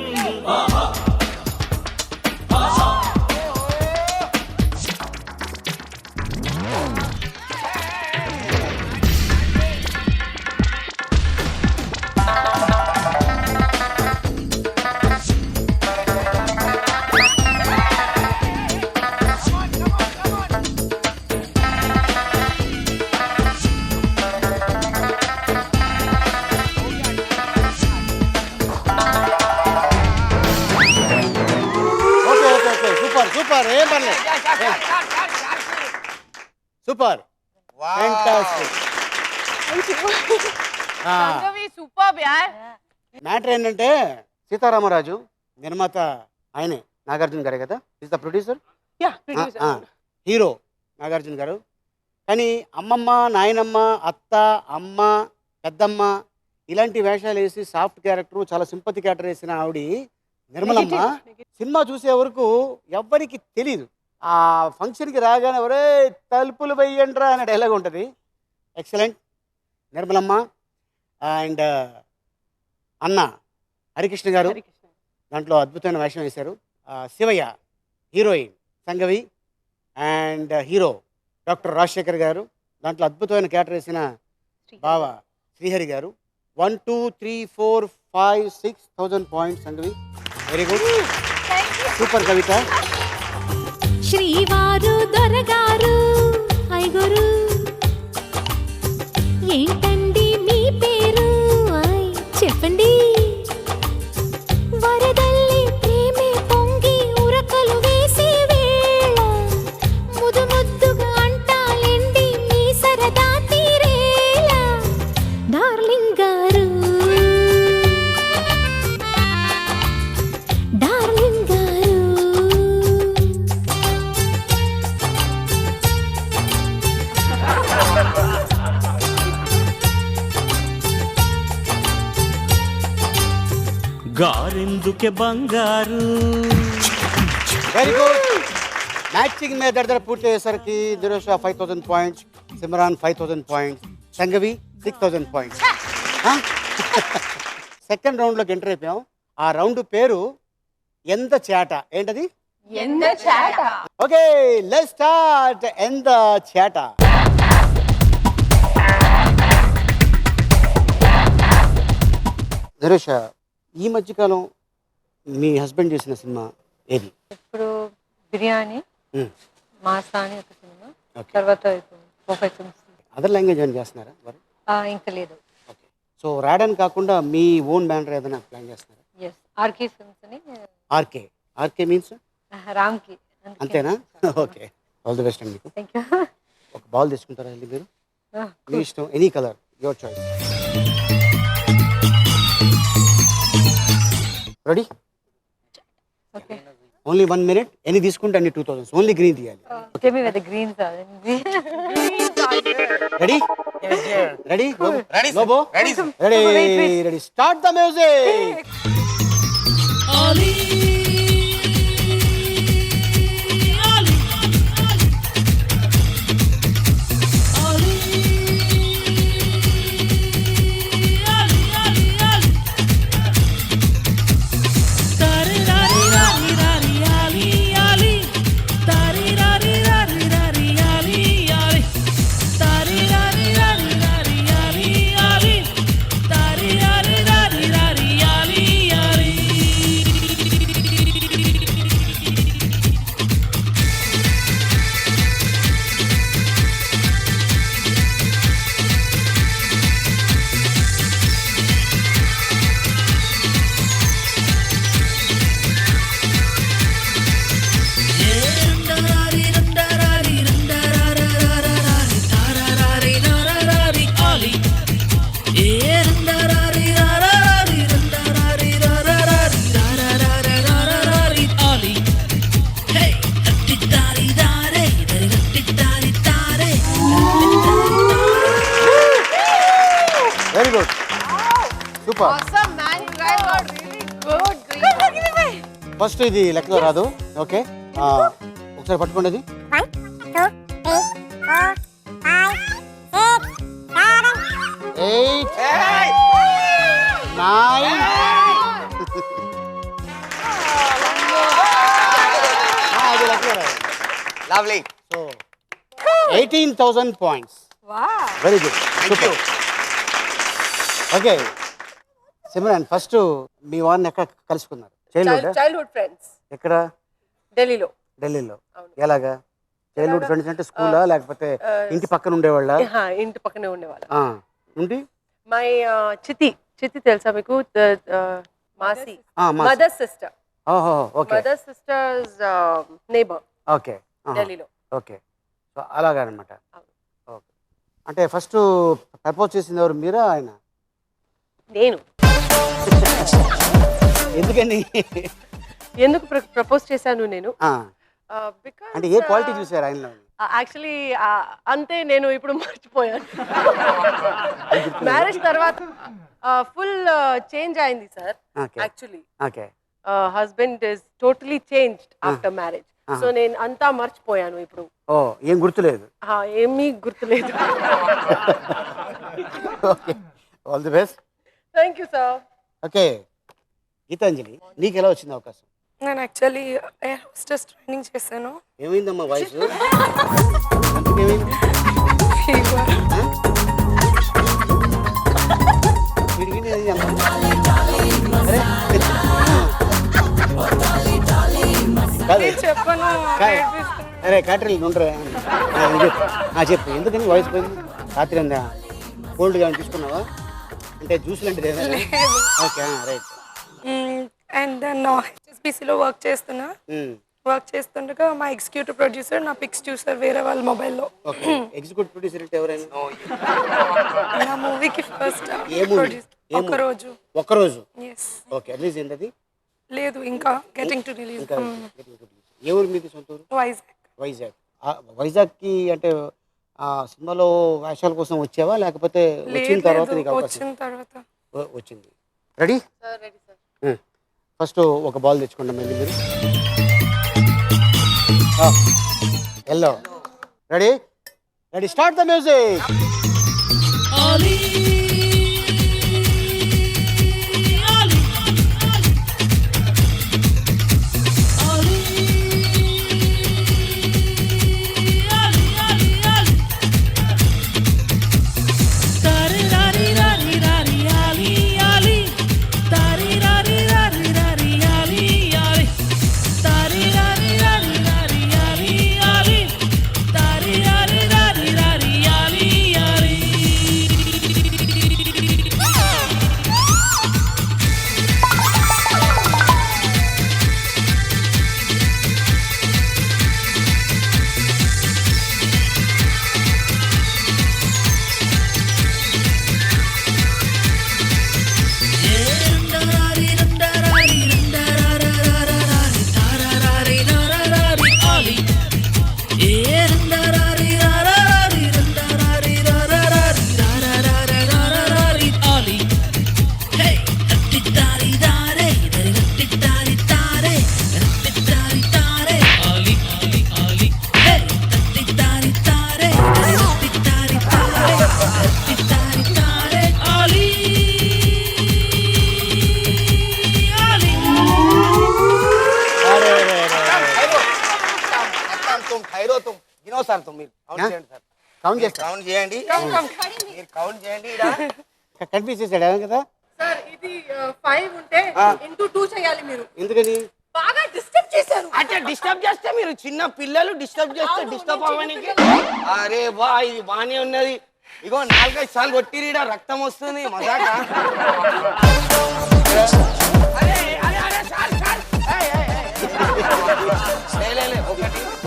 సూపర్, ఏం పర్లేదు, సూపర్, ఫ్యాంటాస్టిక్. మ్యాటర్ ఏంటంటే సీతారామరాజు నిర్మాత ఆయనే, నాగార్జున గారే కదా, is the producer. Hero Nagarjuna గారు. కానీ అమ్మమ్మ, నాయనమ్మ, అత్త, అమ్మ, పెద్దమ్మ ఇలాంటి వేషాలు వేసి సాఫ్ట్ క్యారెక్టర్, చాలా సింపతి క్యారెక్టర్ వేసిన ఆవిడ నిర్మలమ్మ సినిమా చూసే వరకు ఎవ్వరికి తెలియదు. ఆ ఫంక్షన్కి రాగానే ఒరే తలుపులు వెయ్యండ్రా అనే డైలాగ్ ఉంటుంది. ఎక్సలెంట్ నిర్మలమ్మ. అండ్ అన్న హరికృష్ణ గారు దాంట్లో అద్భుతమైన వేషం వేశారు. Shivayya heroine Sangavi, and hero doctor Rajasekhar గారు దాంట్లో అద్భుతమైన క్యారెక్టర్ వేసిన బావ శ్రీహరి గారు. 1 2 3 4 5 6,000 points Sangavi. Very good, super Kavitha. శ్రీవారు దొరగారు ఐగురు ఏంటండి మీ పేరు చెప్పండి. వరదల్లి ప్రేమే పొంగి ఉరకలు వేసే వేళ ముదు ముద్దుగా అంటాలండి మీ సరదా తీరేలా. డార్లింగ్ గారు డార్లింగ్ గారు గారెందుకే బంగారు. Very good. మ్యాచింగ్ మీద దడ పూర్తి అయ్యేసరికి Dirosha 5,000 points, Simran 5,000 points, Sangavi 6,000 points. Second రౌండ్లోకి ఎంటర్ అయిపోయాం. ఆ రౌండ్ పేరు ఎంత చేట. ఏంటది? Okay, let's start. ఎంత చేట. దిరోషా, ఈ మధ్యకాలం మీ హస్బెండ్ చేసిన సినిమా ఏది? ఇప్పుడు బిర్యానీ, మాసా అని ఒక సినిమా, తర్వాత అదర్ లాంగ్వేజ్ ఏమైనా చేస్తున్నారా వారు? ఇంకా లేదు. ఓకే, సో రాయడానికి కాకుండా మీ ఓన్ బ్యానర్ ఏదైనా ప్లాన్ చేస్తున్నారా? ఎస్, ఆర్కే ఫిల్మ్స్ అని. ఆర్కే. ఆర్కే మీన్స్ రామ్కి. అంతేనా? ఓకే, ఆల్ ది బెస్ట్ అండి మీకు. Thank you. ఒక బాల్ తీసుకుంటారా అండి మీరు? మీ ఇష్టం, any colour, your choice. Ready? Okay. Only 1 minute. ఎన్ని తీసుకుంటే అన్ని 2,000. ఓన్లీ గ్రీన్ తీయాలి. Give me with the green side. Ready? Ready? Lobo? Ready. Ready? Wait. Ready. Start the music. Very good, super. First ఇది లెక్కలో రాదు. ఓకే, ఒకసారి పట్టుకోండి. అది 8 9 అది లెక్కలో రాదు. Lovely. So 18,000 points. Very good, super. Okay Simran, first మీ వారిని ఎక్కడ కలుసుకున్నారు? Childhood friends. ఎక్కడ? ఢిల్లీలో. ఢిల్లీలో. ఎలాగా? చైల్డ్హుడ్ ఫ్రెండ్స్ అంటే స్కూలా లేకపోతే ఇంటి పక్కన ఉండేవాళ్ళ? ఇంటి పక్కనే ఉండేవాళ్ళ. ఉండి మై చితి తెలుసా మీకు? మాసి, mother sister. Okay, mother sister's neighbour. Okay, ఢిల్లీలో. ఓకే, సో అలాగా అనమాట. ఓకే, అంటే ఫస్ట్ ప్రపోజ్ చేసింది ఎవరు, మీరా ఆయన? నేను. ఎందుకని? ఎందుకు ప్రపోజ్ చేశాను నేను? అంటే ఏ క్వాలిటీ చూసారు ఆయనలో? యాక్చువల్లీ అంతే, నేను ఇప్పుడు మర్చిపోయాను. మ్యారేజ్ తర్వాత ఫుల్ చేంజ్ అయింది sir. Actually okay husband is totally changed after marriage. So నేను అంతా మర్చిపోయాను ఇప్పుడు. ఓ ఏం గుర్తులేదు. ఏమీ గుర్తులేదు. Okay all the best. Thank you sir. Okay Geethanjali, నీకు ఎలా వచ్చింది అవకాశం? నేను యాక్చువల్లీ ఎయిర్ హోస్టెస్ ట్రైనింగ్ చేశాను. ఏమైందమ్మా వాయిస్? ఫీవర్. చెప్పను. అరే క్యాటరింగ్ ఉండరా చెప్పు, ఎందుకని వాయిస్ పోయింది? రాత్రి అందా కోల్డ్గా తీసుకున్నావా? అంటే జ్యూస్ లాంటిది ఏమైనా? Okay right. అండ్ దెన్ హెచ్ఎస్బిసిలో వర్క్ చేస్తున్నా. వర్క్ చేస్తుండగా మా ఎగ్జిక్యూటివ్ ప్రొడ్యూసర్ నా పిక్స్ చూసారు వేరే వాళ్ళ మొబైల్లో. ఎగ్జిక్యూటివ్ ప్రొడ్యూసర్ అంటే ఎవరైనా? నా మూవీకి ఫస్ట్ ఒకరోజు. ఎస్. ఓకే రిలీజ్ ఏంటి అది? లేదు ఇంకా గెటింగ్ టు రిలీజ్. ఏ ఊరు మీది సొంత ఊరు? వైజాగ్. వైజాగ్కి అంటే సినిమాలో వేషాల కోసం వచ్చావా లేకపోతే వచ్చిన తర్వాత నీకు అవకాశం? వచ్చిన తర్వాత వచ్చింది. రెడీ? ఫస్ట్ ఒక బాల్ తెచ్చుకోండి మీరు. Yellow. Ready? Ready start the music. Confuse చేశాడు కదా సార్. ఇది 5 ఉంటే ఇంటూ 2 చేయాలి మీరు. ఎందుకని? బాగా డిస్టర్బ్ చేశారు. అంటే డిస్టర్బ్ చేస్తే మీరు చిన్న పిల్లలు డిస్టర్బ్ చేస్తే డిస్టర్బ్ అవ్వడానికి. అరే బా ఇది బానే ఉన్నది. ఇగో 4-5 సార్లు కొట్టిరీడా రక్తం వస్తుంది మజాక.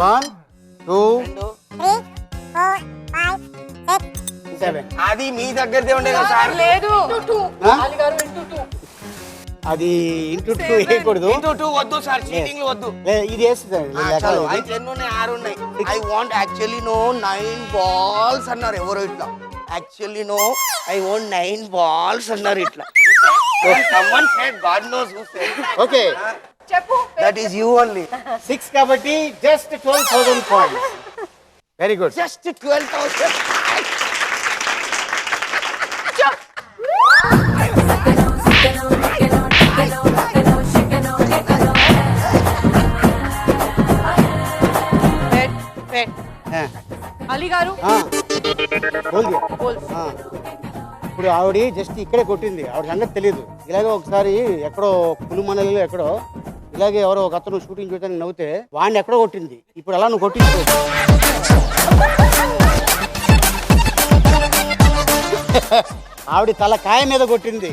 1 2 7. అది మీ దగ్గరదే ఉండే కదా సార్. లేదు. అది ఇంటూ 2 వేయకూడదు. ఇంటూ 2 వద్దు సార్, చీటింగ్ వద్దు. ఇది వేస్తుంది. అయితే ఎన్ని ఉన్నాయి? 6 ఉన్నాయి. I want actually no 9 balls అన్నారు ఎవరో ఇట్లా. Actually no I want 9 balls అన్నారు ఇట్లా. someone said God knows who said. Okay చెప్పు. That is you only. 6 కాబట్టి just 12,000 points. Very good. Just 12,000. Ali గారు ఇప్పుడు ఆవిడ జస్ట్ ఇక్కడే కొట్టింది, ఆవిడ సంగతి తెలియదు. ఇలాగే ఒకసారి ఎక్కడో పులుమనలో ఎక్కడో ఇలాగే ఎవరో ఒక అతను షూటింగ్ చేయడానికి నవ్వుతే వాడిని ఎక్కడో కొట్టింది. ఇప్పుడు అలా నువ్వు కొట్టించుకో. ఆవిడ తల కాయ మీద కొట్టింది.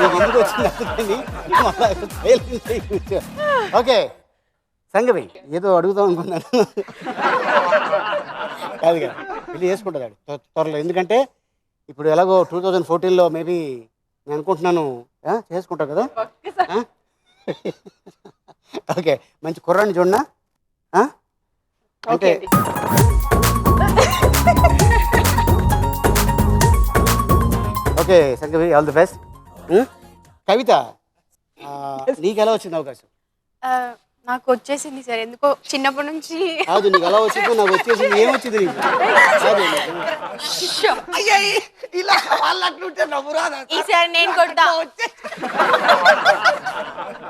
నీకు ఎందుకు వచ్చింది? ఓకే సంగవి ఏదో అడుగుదాం అనుకున్నాను. కాదు కదా, పెళ్లి చేసుకుంటుంది త్వరలో. ఎందుకంటే ఇప్పుడు ఎలాగో 2014లో మేబీ నేను అనుకుంటున్నాను చేసుకుంటావు కదా. ఓకే మంచి కుర్రాన్ని చూడనా? అంటే అండి. Okay Sangavi, all the best. Kavitha, నీకు ఎలా వచ్చింది అవకాశం? నాకు వచ్చేసింది సార్, ఎందుకో చిన్నప్పటి నుంచి. కాదు, నీకు ఎలా వచ్చిందో నాకు వచ్చేసింది. ఏమొచ్చింది నీకు? కాదు, ఇలా వాళ్ళు అట్లుంటే నవ్వురాదా? ఈసారి నేను కొడతా.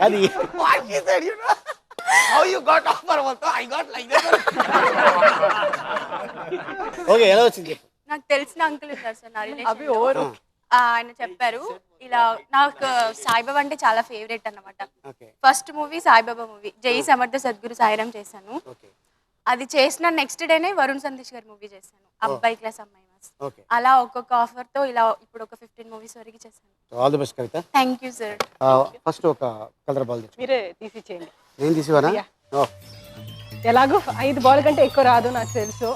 అది What she said, you know? How you got offer also? I got like that. Okay, ఎలా వచ్చింది చెప్పు. నాకు తెలిసిన అంకుల్ ఉన్నారు సార్ నా అవి రిలేషన్. ఓవర్. ఆయన చెప్పారు ఇలా, నాకు సాయిబాబా అంటే చాలా ఫేవరెట్ అన్నమాట. Okay first movie Saibaba movie, జై సమర్థ సద్గురు సాయిరామ్ చేశాను. ఓకే అది చేసిన నెక్స్ట్ డేనే వరుణ్ సందేశ్ గారి మూవీ చేశాను, అబ్బాయి క్లాస్ అమ్మాయి మాస్. ఓకే, అలా ఒక్కొక్క ఆఫర్ తో ఇలా ఇప్పుడు ఒక 15 మూవీస్ వరకు చేశాను. All the best Kavitha. Thank you sir. First ఒక కలర్ బాల్ తెచ్చు. మీరే తీసిచ్చేయండి. నేను తీసివానా? Yeah. ఎలాగో 5 బాల్ కంటే ఎక్కువ రాదు నాకు తెలుసు.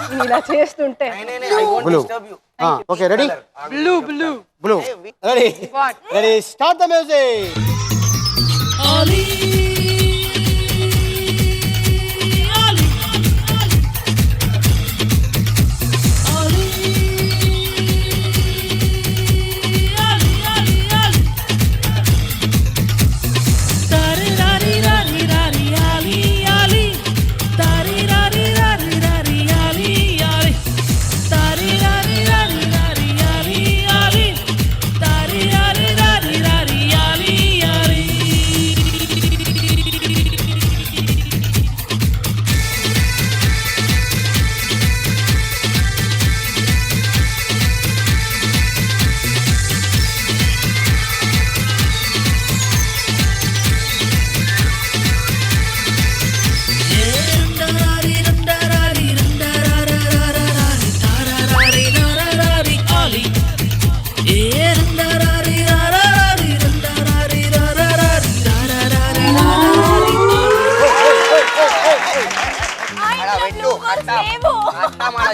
నేను ఇలా చేస్తుంటే I won't Blue. disturb you. Okay, ready? Blue blue blue. Ready? Ready, start the music.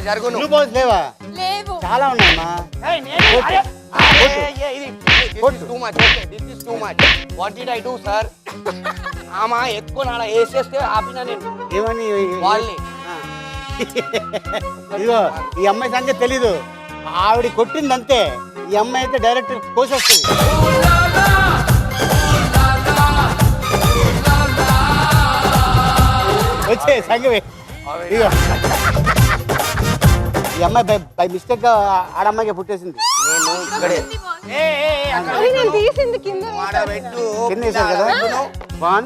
జరుగును. బ్లూ బాల్స్ లేవా? లేవు. చాలా ఉన్నాయమ్మా. Too much. Okay, this is too much. What did I do, sir? ఆమా ఎక్కువ నాడ వేసేస్తే ఆపినా నేను ఏమని? వాళ్ళని. ఇదిగో, ఈ అమ్మాయి సంగతి తెలీదు. ఆవిడ కొట్టిందంతే. ఈ అమ్మాయి అయితే డైరెక్ట్ కోసేస్తుంది. వచ్చే సంగవి. ఇదిగో, ఈ అమ్మాయి బై మిస్టేక్ గా ఆడమ్మాయికి పుట్టేసింది. నేను ఇక్కడే అది నేను తీసింది కింద. మాడబెట్టు. కింద వేసారు కదా. 1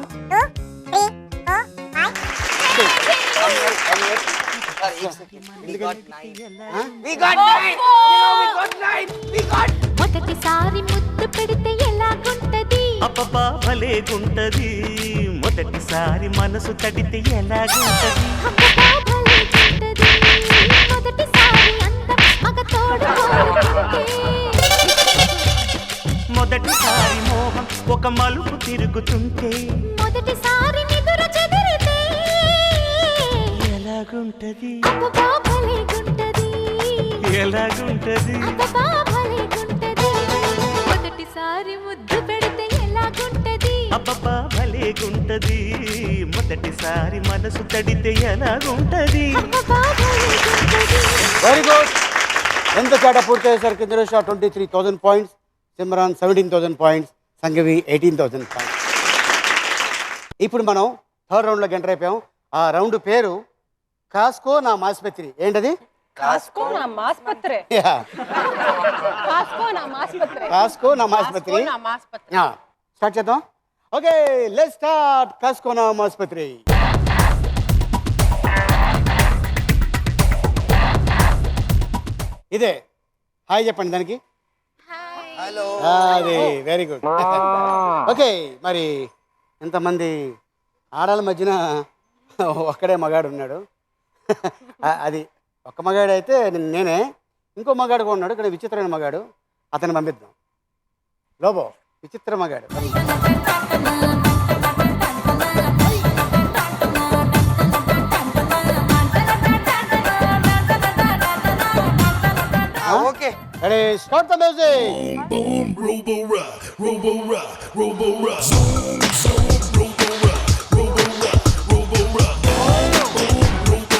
We got 9. మొదటిసారి ముద్దు పెడితే ఎలాగుంటది? అబ్బబ్బా భలేగుంటది, మొదటిసారి మనసు తడితే ఎలాగుంటది. అబ్బబ్బా భలేగుంటది. మొదటిసారి అందం మగ తోడు కోరుకుంటే. మొదటిసారి మోహం ఒక మలుపు తిరుగుతుంటే మొదటిసారి నిదుర చెదిరితే ఎలాగుంటది, అబ్బబ్బా భలేగుంటది. ఎలాగుంటది. అబ్బబ్బా భలేగుంటది. మొదటిసారి ముద్దు పెడితే ఎలాగుంటది? అబ్బబ్బా భలేగుంటది, మొదటిసారి మనసు తడితే ఎలాగుంటది. అబ్బబ్బా భలేగుంటది. Very good. ఎంత చాట పూర్తి అయ్యేసరికి ఇందులో 23,000 points, Simran 17,000 points, Sangavi 18,000 points. ఇప్పుడు మనం థర్డ్ రౌండ్లోకి ఎంటర్ అయిపోయాం. ఆ రౌండ్ పేరు కాస్కో నా మాస్పత్రి. ఏంటది? కాస్కో నా మాస్పత్రే. Yeah. కాస్కో నా మాస్పత్రే. కాస్కో నా మాస్పత్రి. నా మాస్పత్రే. స్టార్ట్ చేద్దాం. Okay, let's start. కాస్కో నా మాస్పత్రి. ఇదే హాయ్ చెప్పండి దానికి. హలో. అది వెరీ గుడ్. ఓకే, మరి ఎంతమంది ఆడాల మధ్యన ఒక్కడే మగాడు ఉన్నాడు. అది ఒక్క మగాడు అయితే నేనే. ఇంకో మగాడు కూడా ఉన్నాడు, ఇక్కడ విచిత్రమైన మగాడు. అతన్ని పంపిద్దాం. లోబో, విచిత్ర మగాడు. Okay, ready, start the music. Boom, robo rock, robo rock, robo rock. Zoom, zoom, robo rock, robo rock, robo rock. Boom, robo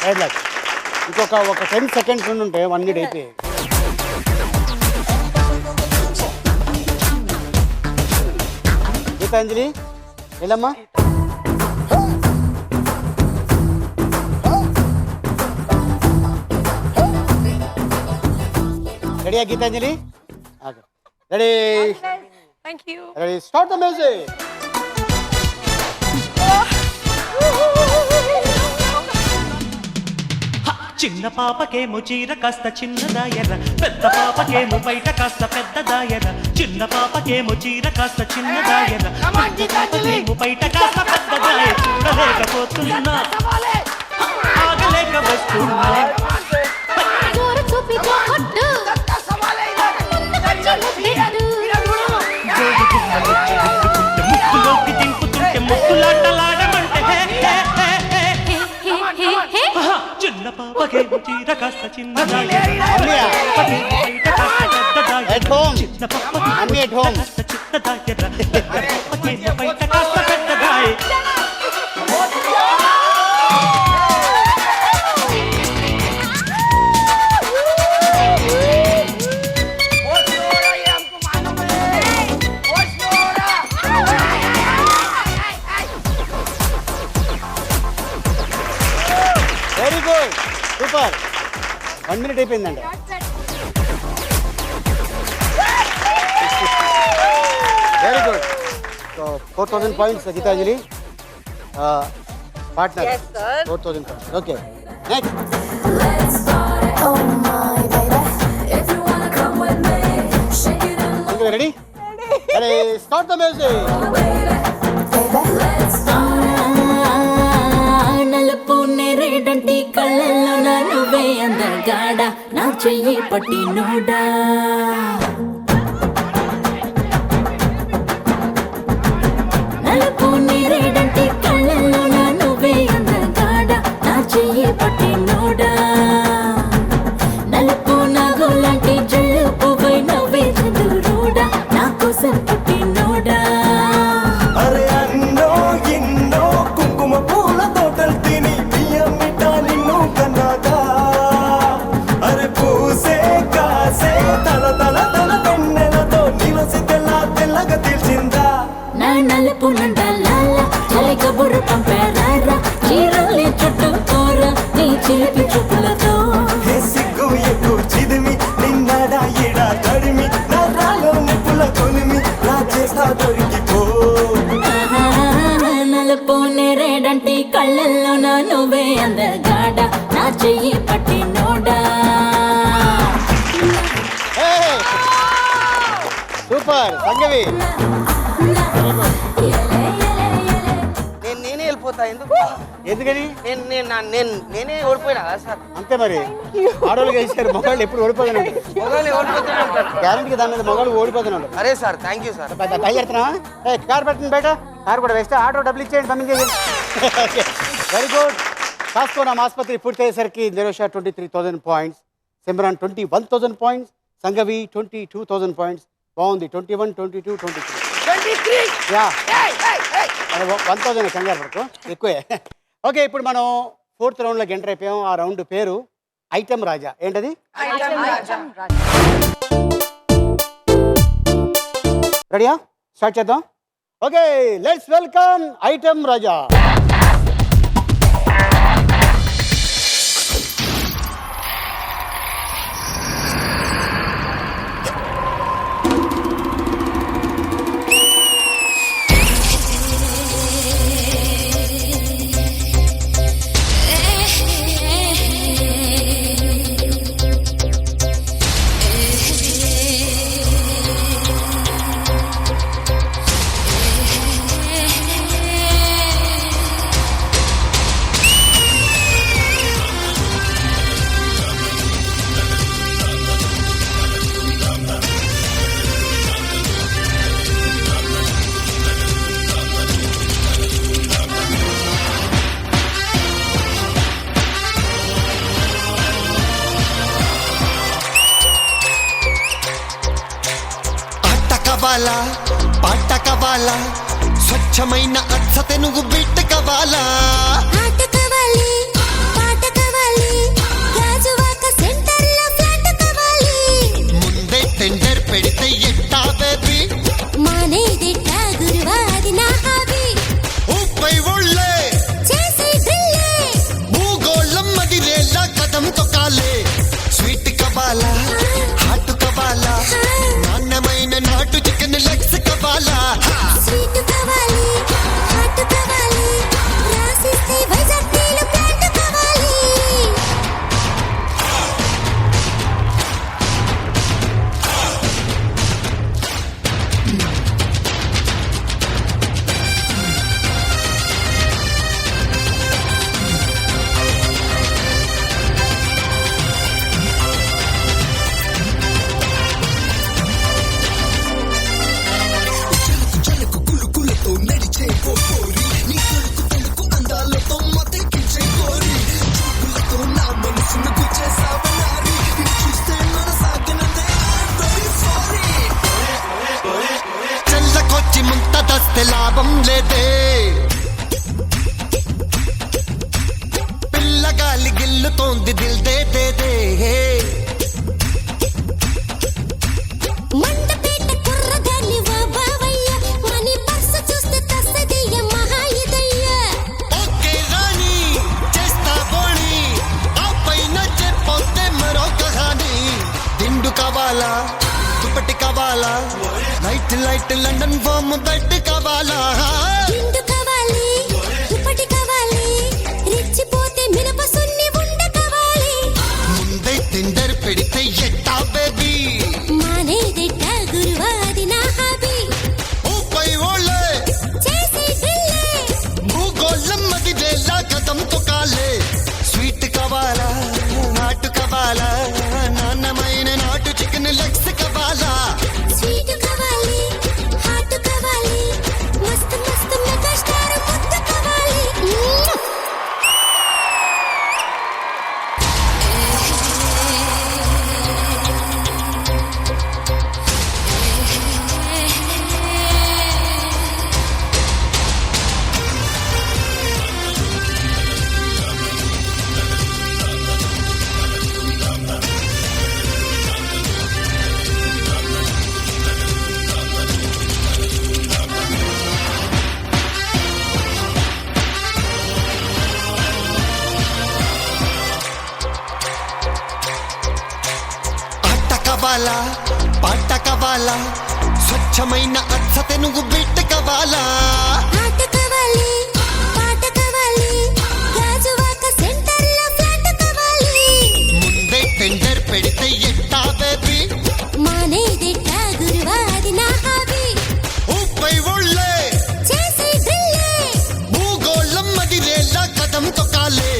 right luck. ఒక 10 సెకండ్స్ ఉంటే 1 మినిట్ అయిపోయాయి. గీతాంజలి వెళ్ళమ్మా. రెడీయా Geethanjali? Ready thank you. Ready start the music. చిన్న పాపకేమో చీర కాస్త చిన్నదాయర, పెద్ద పాపకేమో బయట కాస్త పెద్దదాయర. చిన్న పాపకేమో చీర కాస్త చిన్నదాయర, పెద్ద పాపకేమో బయట కాస్త పెద్దదాయ. చూడలేకపోతున్నా, ఆగలేక వస్తున్నా. జోరు చూపి కొట్టు ముక్కులోకి దింపుతుంటే ముక్కులాటలాడమంటే చిన్న పాపకేమో చీర కాస్త చిన్నదాయర, బయట కాస్త పెద్దదాయ. చిన్న పాపకేమో కాస్త చిన్నదాయర, పెద్ద పాపకేమో బయట కాస్త పెద్దదాయ. Very good, super. 1 మినిట్ అయిపోయిందండి. Very good. So 4000 points Geetanjali. Partner 4000 points. Okay, next ready? Ready start the music. నలుపు నెరేడంటి కళ్ళల్లో నా నువ్వే అందగాడ, నా చెయ్యి పట్టి నోడా. నలుపు నెరేడంటి కళ్ళల్లో నా నువ్వే అందగాడ, నా చెయ్యి పట్టి నోడా. నలుపు నాగులాంటి జల్లు పువ్వై నవ్వే చంద్రుడా, నా కోసం పుట్టి నోడా. అరే అన్నో ఎన్నో కుంకుమ పూల తోటలు తిని బియ్యమిట నిన్ను కన్నాగా. అరే పూసే కాసే తల తల తల పెన్నెలతో నిలసి తెల్లగా తెలిసిందా. నా నలుపు నండలాల చలి కబురు పంపారా, చీరల్ని చుట్టూ కోర నీ చిలిపి చూపులతో. హే సిగ్గు ఎక్కువ చిదిమి నిన్నడా ఎడా తడిమి, నా రాలో నిప్పుల కొలిమి నా చేస్తా దొరికిపో. నలుపు నెరేడంటి కళ్ళల్లో నా నువ్వే అందగాడ, నా చెయ్యి పట్టి నోడా. సూపర్ సంగవి. నేనే వెళ్ళిపోతా. ఎందుకని? నేనే ఓడిపోయినా కదా సార్. అంతే మరి, ఆడవాళ్ళు వేసారు, మగవాళ్ళు ఎప్పుడు ఓడిపోతూనే ఉంటారు. మొగాలు ఓడిపోతూనే ఉంటారు. గ్యారంటీకి దాని మీద మగవాళ్ళు ఓడిపోతూనే ఉంటారు. అరే సార్ థ్యాంక్ యూ సార్. బయలుదేరుతున్నా. కార్ పెట్టండి బయట. కార్ కూడా వేస్తే ఆటో డబ్బులు ఇచ్చేయండి, పంపించేయండి. Very good. కాస్కోనామ్ ఆసుపత్రి పూర్తి అయ్యేసరికి Nirosha 23,000 points, Simran 21,000 points, Sangavi 22,000 points. బాగుంది. 21, 22, 23. యా 1,000 కంగారు పడుకో, ఎక్కువే. ఓకే, ఇప్పుడు మనం 4th రౌండ్లోకి ఎంటర్ అయిపోయాం. ఆ రౌండ్ పేరు ఐటమ్ రాజా. ఏంటది? రెడీయా? స్టార్ట్ చేద్దాం. ఓకే, లెట్స్ వెల్కమ్ ఐటమ్ రాజా. కావాలా, పాట కావాలా, స్వచ్ఛమైన అచ్చ తెనుగు బిడ్డ కావాలా. ఆట కావాలి, పాట కావాలి. కావాలి గాజువాక సెంటర్లో ఫ్లాట్ కావాలి ముందే టెండర్ పెడితే ఎట్టా బేబీ మానేదిట్టా గురువా అది నా హాబీ ఊపై ఒళ్ళే చేసే డ్రిల్లే భూగోళం మదిరేలా కదం తొక్కాలే స్వీట్ కబాలా హాట్ కబాలా నాణ్యమైన నాటు చికెన్ లెగ్స్ కబాలా స్వీట్ కావాలి హాట్ కావాలి రాసిస్తే వైజాగ్ నీళ్ళు ప్లాంట్ కావాలి చెల్లకొచ్చి ముంత దస్తే లాభం లేదే పిల్లగాలి గిల్లుతోంది దిల్ దే దే దే మండపేట కుర్రగాన్ని వా బావయ్య మనీ పర్సు చూస్తే తస్తదయ్య మహాయుదయ్య ఓకే రాణి చేస్తా బోణి ఆ పైన చెప్పొద్దే మరో కహాని దిండు కావాలా దుప్పటి కావాలా light light London foam bed కావాలా దిండు కావాలి దుప్పటి కావాలి రెచ్చిపోతే మినప సున్ని ఉండ కావాలి ముందే టెండర్ పెడితే ఎట్టా బేబీ మానేదిట్టా గురువా అది నా హాబీ ఊపై ఓళ్ళే చేసే డ్రిల్లే భూగోళం మదిరేలా కదం తొక్కాలే స్వీట్ కావాలా నాటు కావాలా నాన్నమైన నాటు చికెన్ లెగ్స్ కావాలా స్వీట్ కావాలి హాట్ కావాలి మస్తు మస్తు మెగాస్టార్ ముద్దు కావాలి ఆట కావాలా పాట కావాలా స్వచ్ఛమైన అచ్చతే నువ్వు బిడ్డ కావాలా ఆట కావాలి పాట కావాలి గాజువాక సెంటర్లో ఫ్లాట్ కావాలి ముందే టెండర్ పెడితే ఎట్టా బేబీ మానేదిట్టా గురువా అది నా హాబీ ఊపై ఒళ్ళే చేసే డ్రిల్లే భూగోళం మదిరేలా కదం తొక్కాలే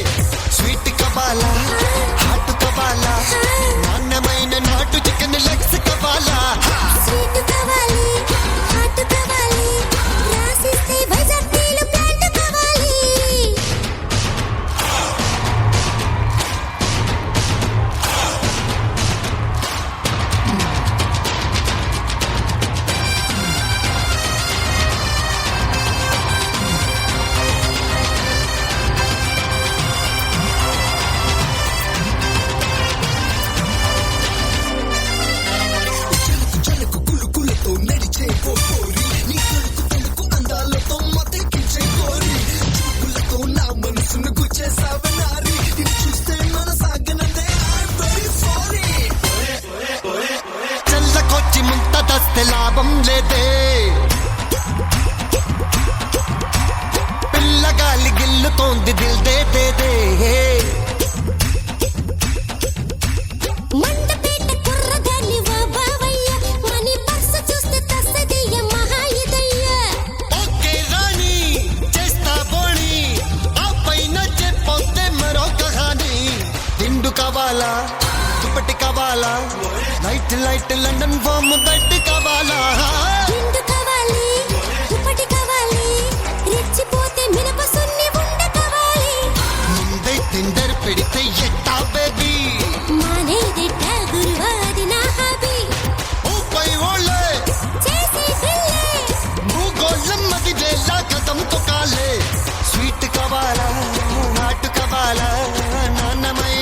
స్వీట్ కబాలా హాట్ కబాలా నాణ్యమైన నాటు చికెన్ లెగ్స్ కబాలా స్వీట్ కావాలి హాట్ కావాలి రాసిస్తే వైజాగ్ నీళ్ళు ప్లాంట్ కావాలి చెల్లకొచ్చి ముంత దస్తే లాభం లేదే పిల్లగాలి గిల్లుతోంది దిల్ దే దే దే మండపేట కుర్రగాన్ని వా బావయ్య మనీ పర్సు చూస్తే తస్తదయ్య మహాయుదయ్య ఓకే రాణి చేస్తా బోణి ఆ పైన చెప్పొద్దే మరో కహాని దిండు కావాలా దుప్పటి కావాలా light light London foam bed కావాలా దిండు కావాలి దుప్పటి కావాలి రెచ్చిపోతే మినప సున్ని ఉండ కావాలి ముందే టెండర్ పెడితే ఎట్టా బేబీ మానేదిట్టా గురువా అది నా హాబీ ఊపై ఓళ్ళే చేసే డ్రిల్లే భూగోళం మదిరేలా కదం తొక్కాలే స్వీట్ కావాలా నాటు కావాలా నాన్నమైన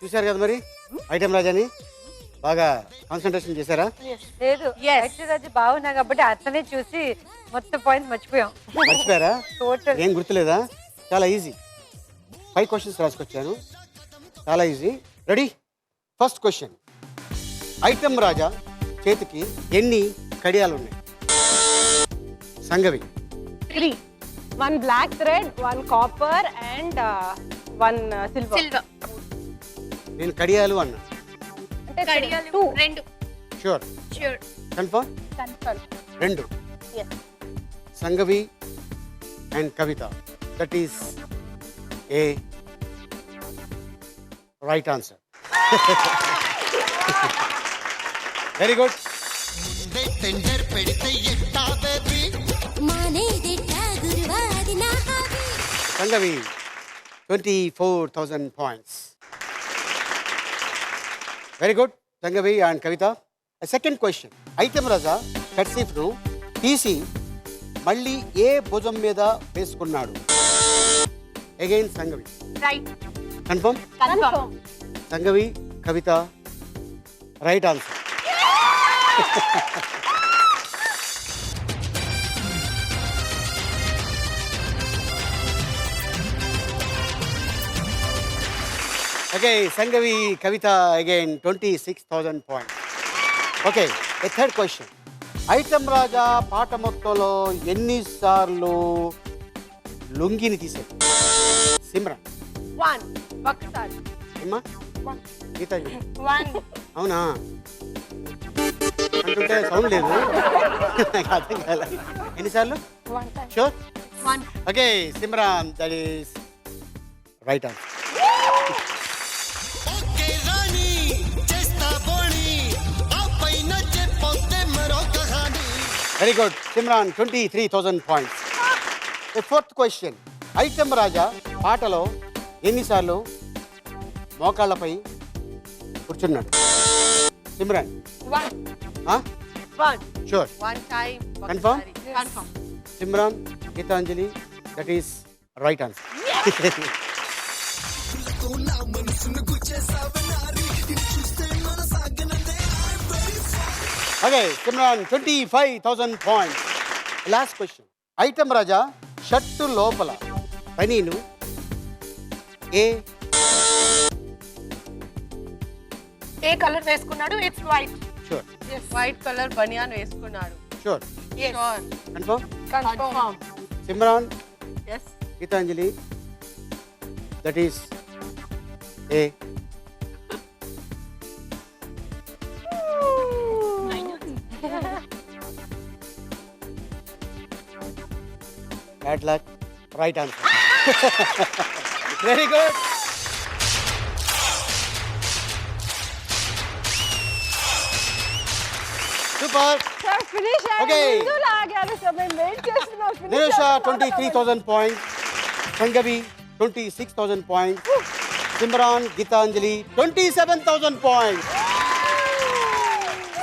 చూశారు కదా మరి ఐటెం రాజాని బాగా కాన్సన్ట్రేషన్ చేశారా? లేదు యాక్చువల్గా బాగున్నా కాబట్టి అతనే చూసి మొత్తం పాయింట్స్ మర్చిపోయారా? టోటల్ ఏం గుర్తులేదా? చాలా ఈజీ. 5 క్వశ్చన్స్ రాసుకొచ్చాను, చాలా easy. Ready? First question, item Raja చేతికి ఎన్ని కడియాలు ఉన్నాయి? Sangavi. 3. 1 black thread, 1 copper and 1 silver. నేను కడియాలు అన్నా. అంటే కడియాలు 2. 2. Sure? Sure. Confirm? Confirm. 2. Yes. Sangavi and Kavitha, that is a right answer. Very good. Sangavi 24,000 points. Very good Sangavi and Kavitha. Second question, item Raja కర్సీఫ్ను తీసి మళ్ళీ ఏ భుజం మీద వేసుకున్నాడు? Again Sangavi. Right. Confirm? Confirm. Sangavi, Kavitha, right answer. Okay, Sangavi, Kavitha again 26,000 points. Okay, a third question, item Raja పాట మొత్తంలో ఎన్నిసార్లు లుంగిని తీసాడు? సిమ్రన్. 1. ఒకసారి. ఏమ్మా? గీతాంజలి. 1. అవునా? అంటుంటే సౌండ్ లేదు. నాకు అర్థం కాలే. ఎన్నిసార్లు? 1 time. Sure? 1. Okay, Simran, that is right answer. Very good Simran, 23,000 points. Fourth question, item Raja పాటలో ఎన్నిసార్లు మోకాళ్ళపై కూర్చున్నాడు? Simran. 1. Sure? 1 time. Confirm? Confirm. Simran, Geetanjali, that is right answer. Okay, Simran 25,000 points. Last question, item Raja shirt లోపల పనీను ఏ కలర్ వేసుకున్నాడు? It's white. Sure? White colour బనియాన్ వేసుకున్నాడు. Sure? Sure. Confirm? Confirm. Simran, Yes. Geetanjali, that is a bad luck, right answer. Very good. Super. Sir, finish. Okay. ముందు లాగారు sir, మేము wait చేస్తున్నాం. Finish నిరుష చేస్తున్నాం. 23,000 points. Sangavi 26,000 points. Simran, Gitanjali 27,000 points.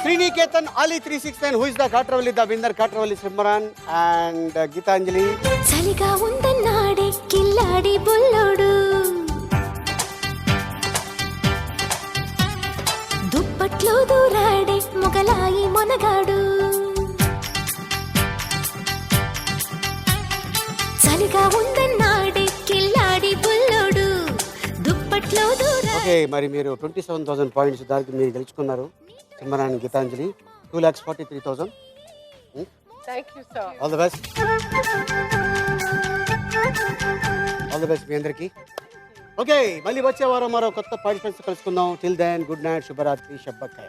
Sriniketan Ali 369, who is the Katravali, the winner Katravali, Simran and Gitanjali. చలిగా ఉందన్నాడే కిల్లాడి బుల్లోడు, దుప్పట్లో దూరాడే మొగలాయి మొనగాడు, చలిగా ఉందన్నాడే కిల్లాడి Bullodu, దుప్పట్లో దూరా. Okay, మరి మీరు 27,000 points దానికి మీరు గెలుచుకున్నారు. Simran, Geetanjali 2,43,000. Thank you, sir. All the best. All the best మీ అందరికి. ఓకే, మళ్ళీ వచ్చే వారం మరో కొత్త పార్టిసిపెంట్స్ కలుసుకుందాం. టిల్ దెన్ గుడ్ నైట్, శుభరాత్రి, షబ్బకాయ.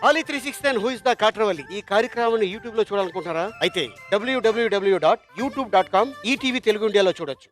Ali 369, who is the Katravali, ఈ కార్యక్రమాన్ని యూట్యూబ్ లో చూడాలనుకుంటున్నారా? అయితే www.youtube.com ఈటీవీ తెలుగు ఇండియాలో చూడొచ్చు.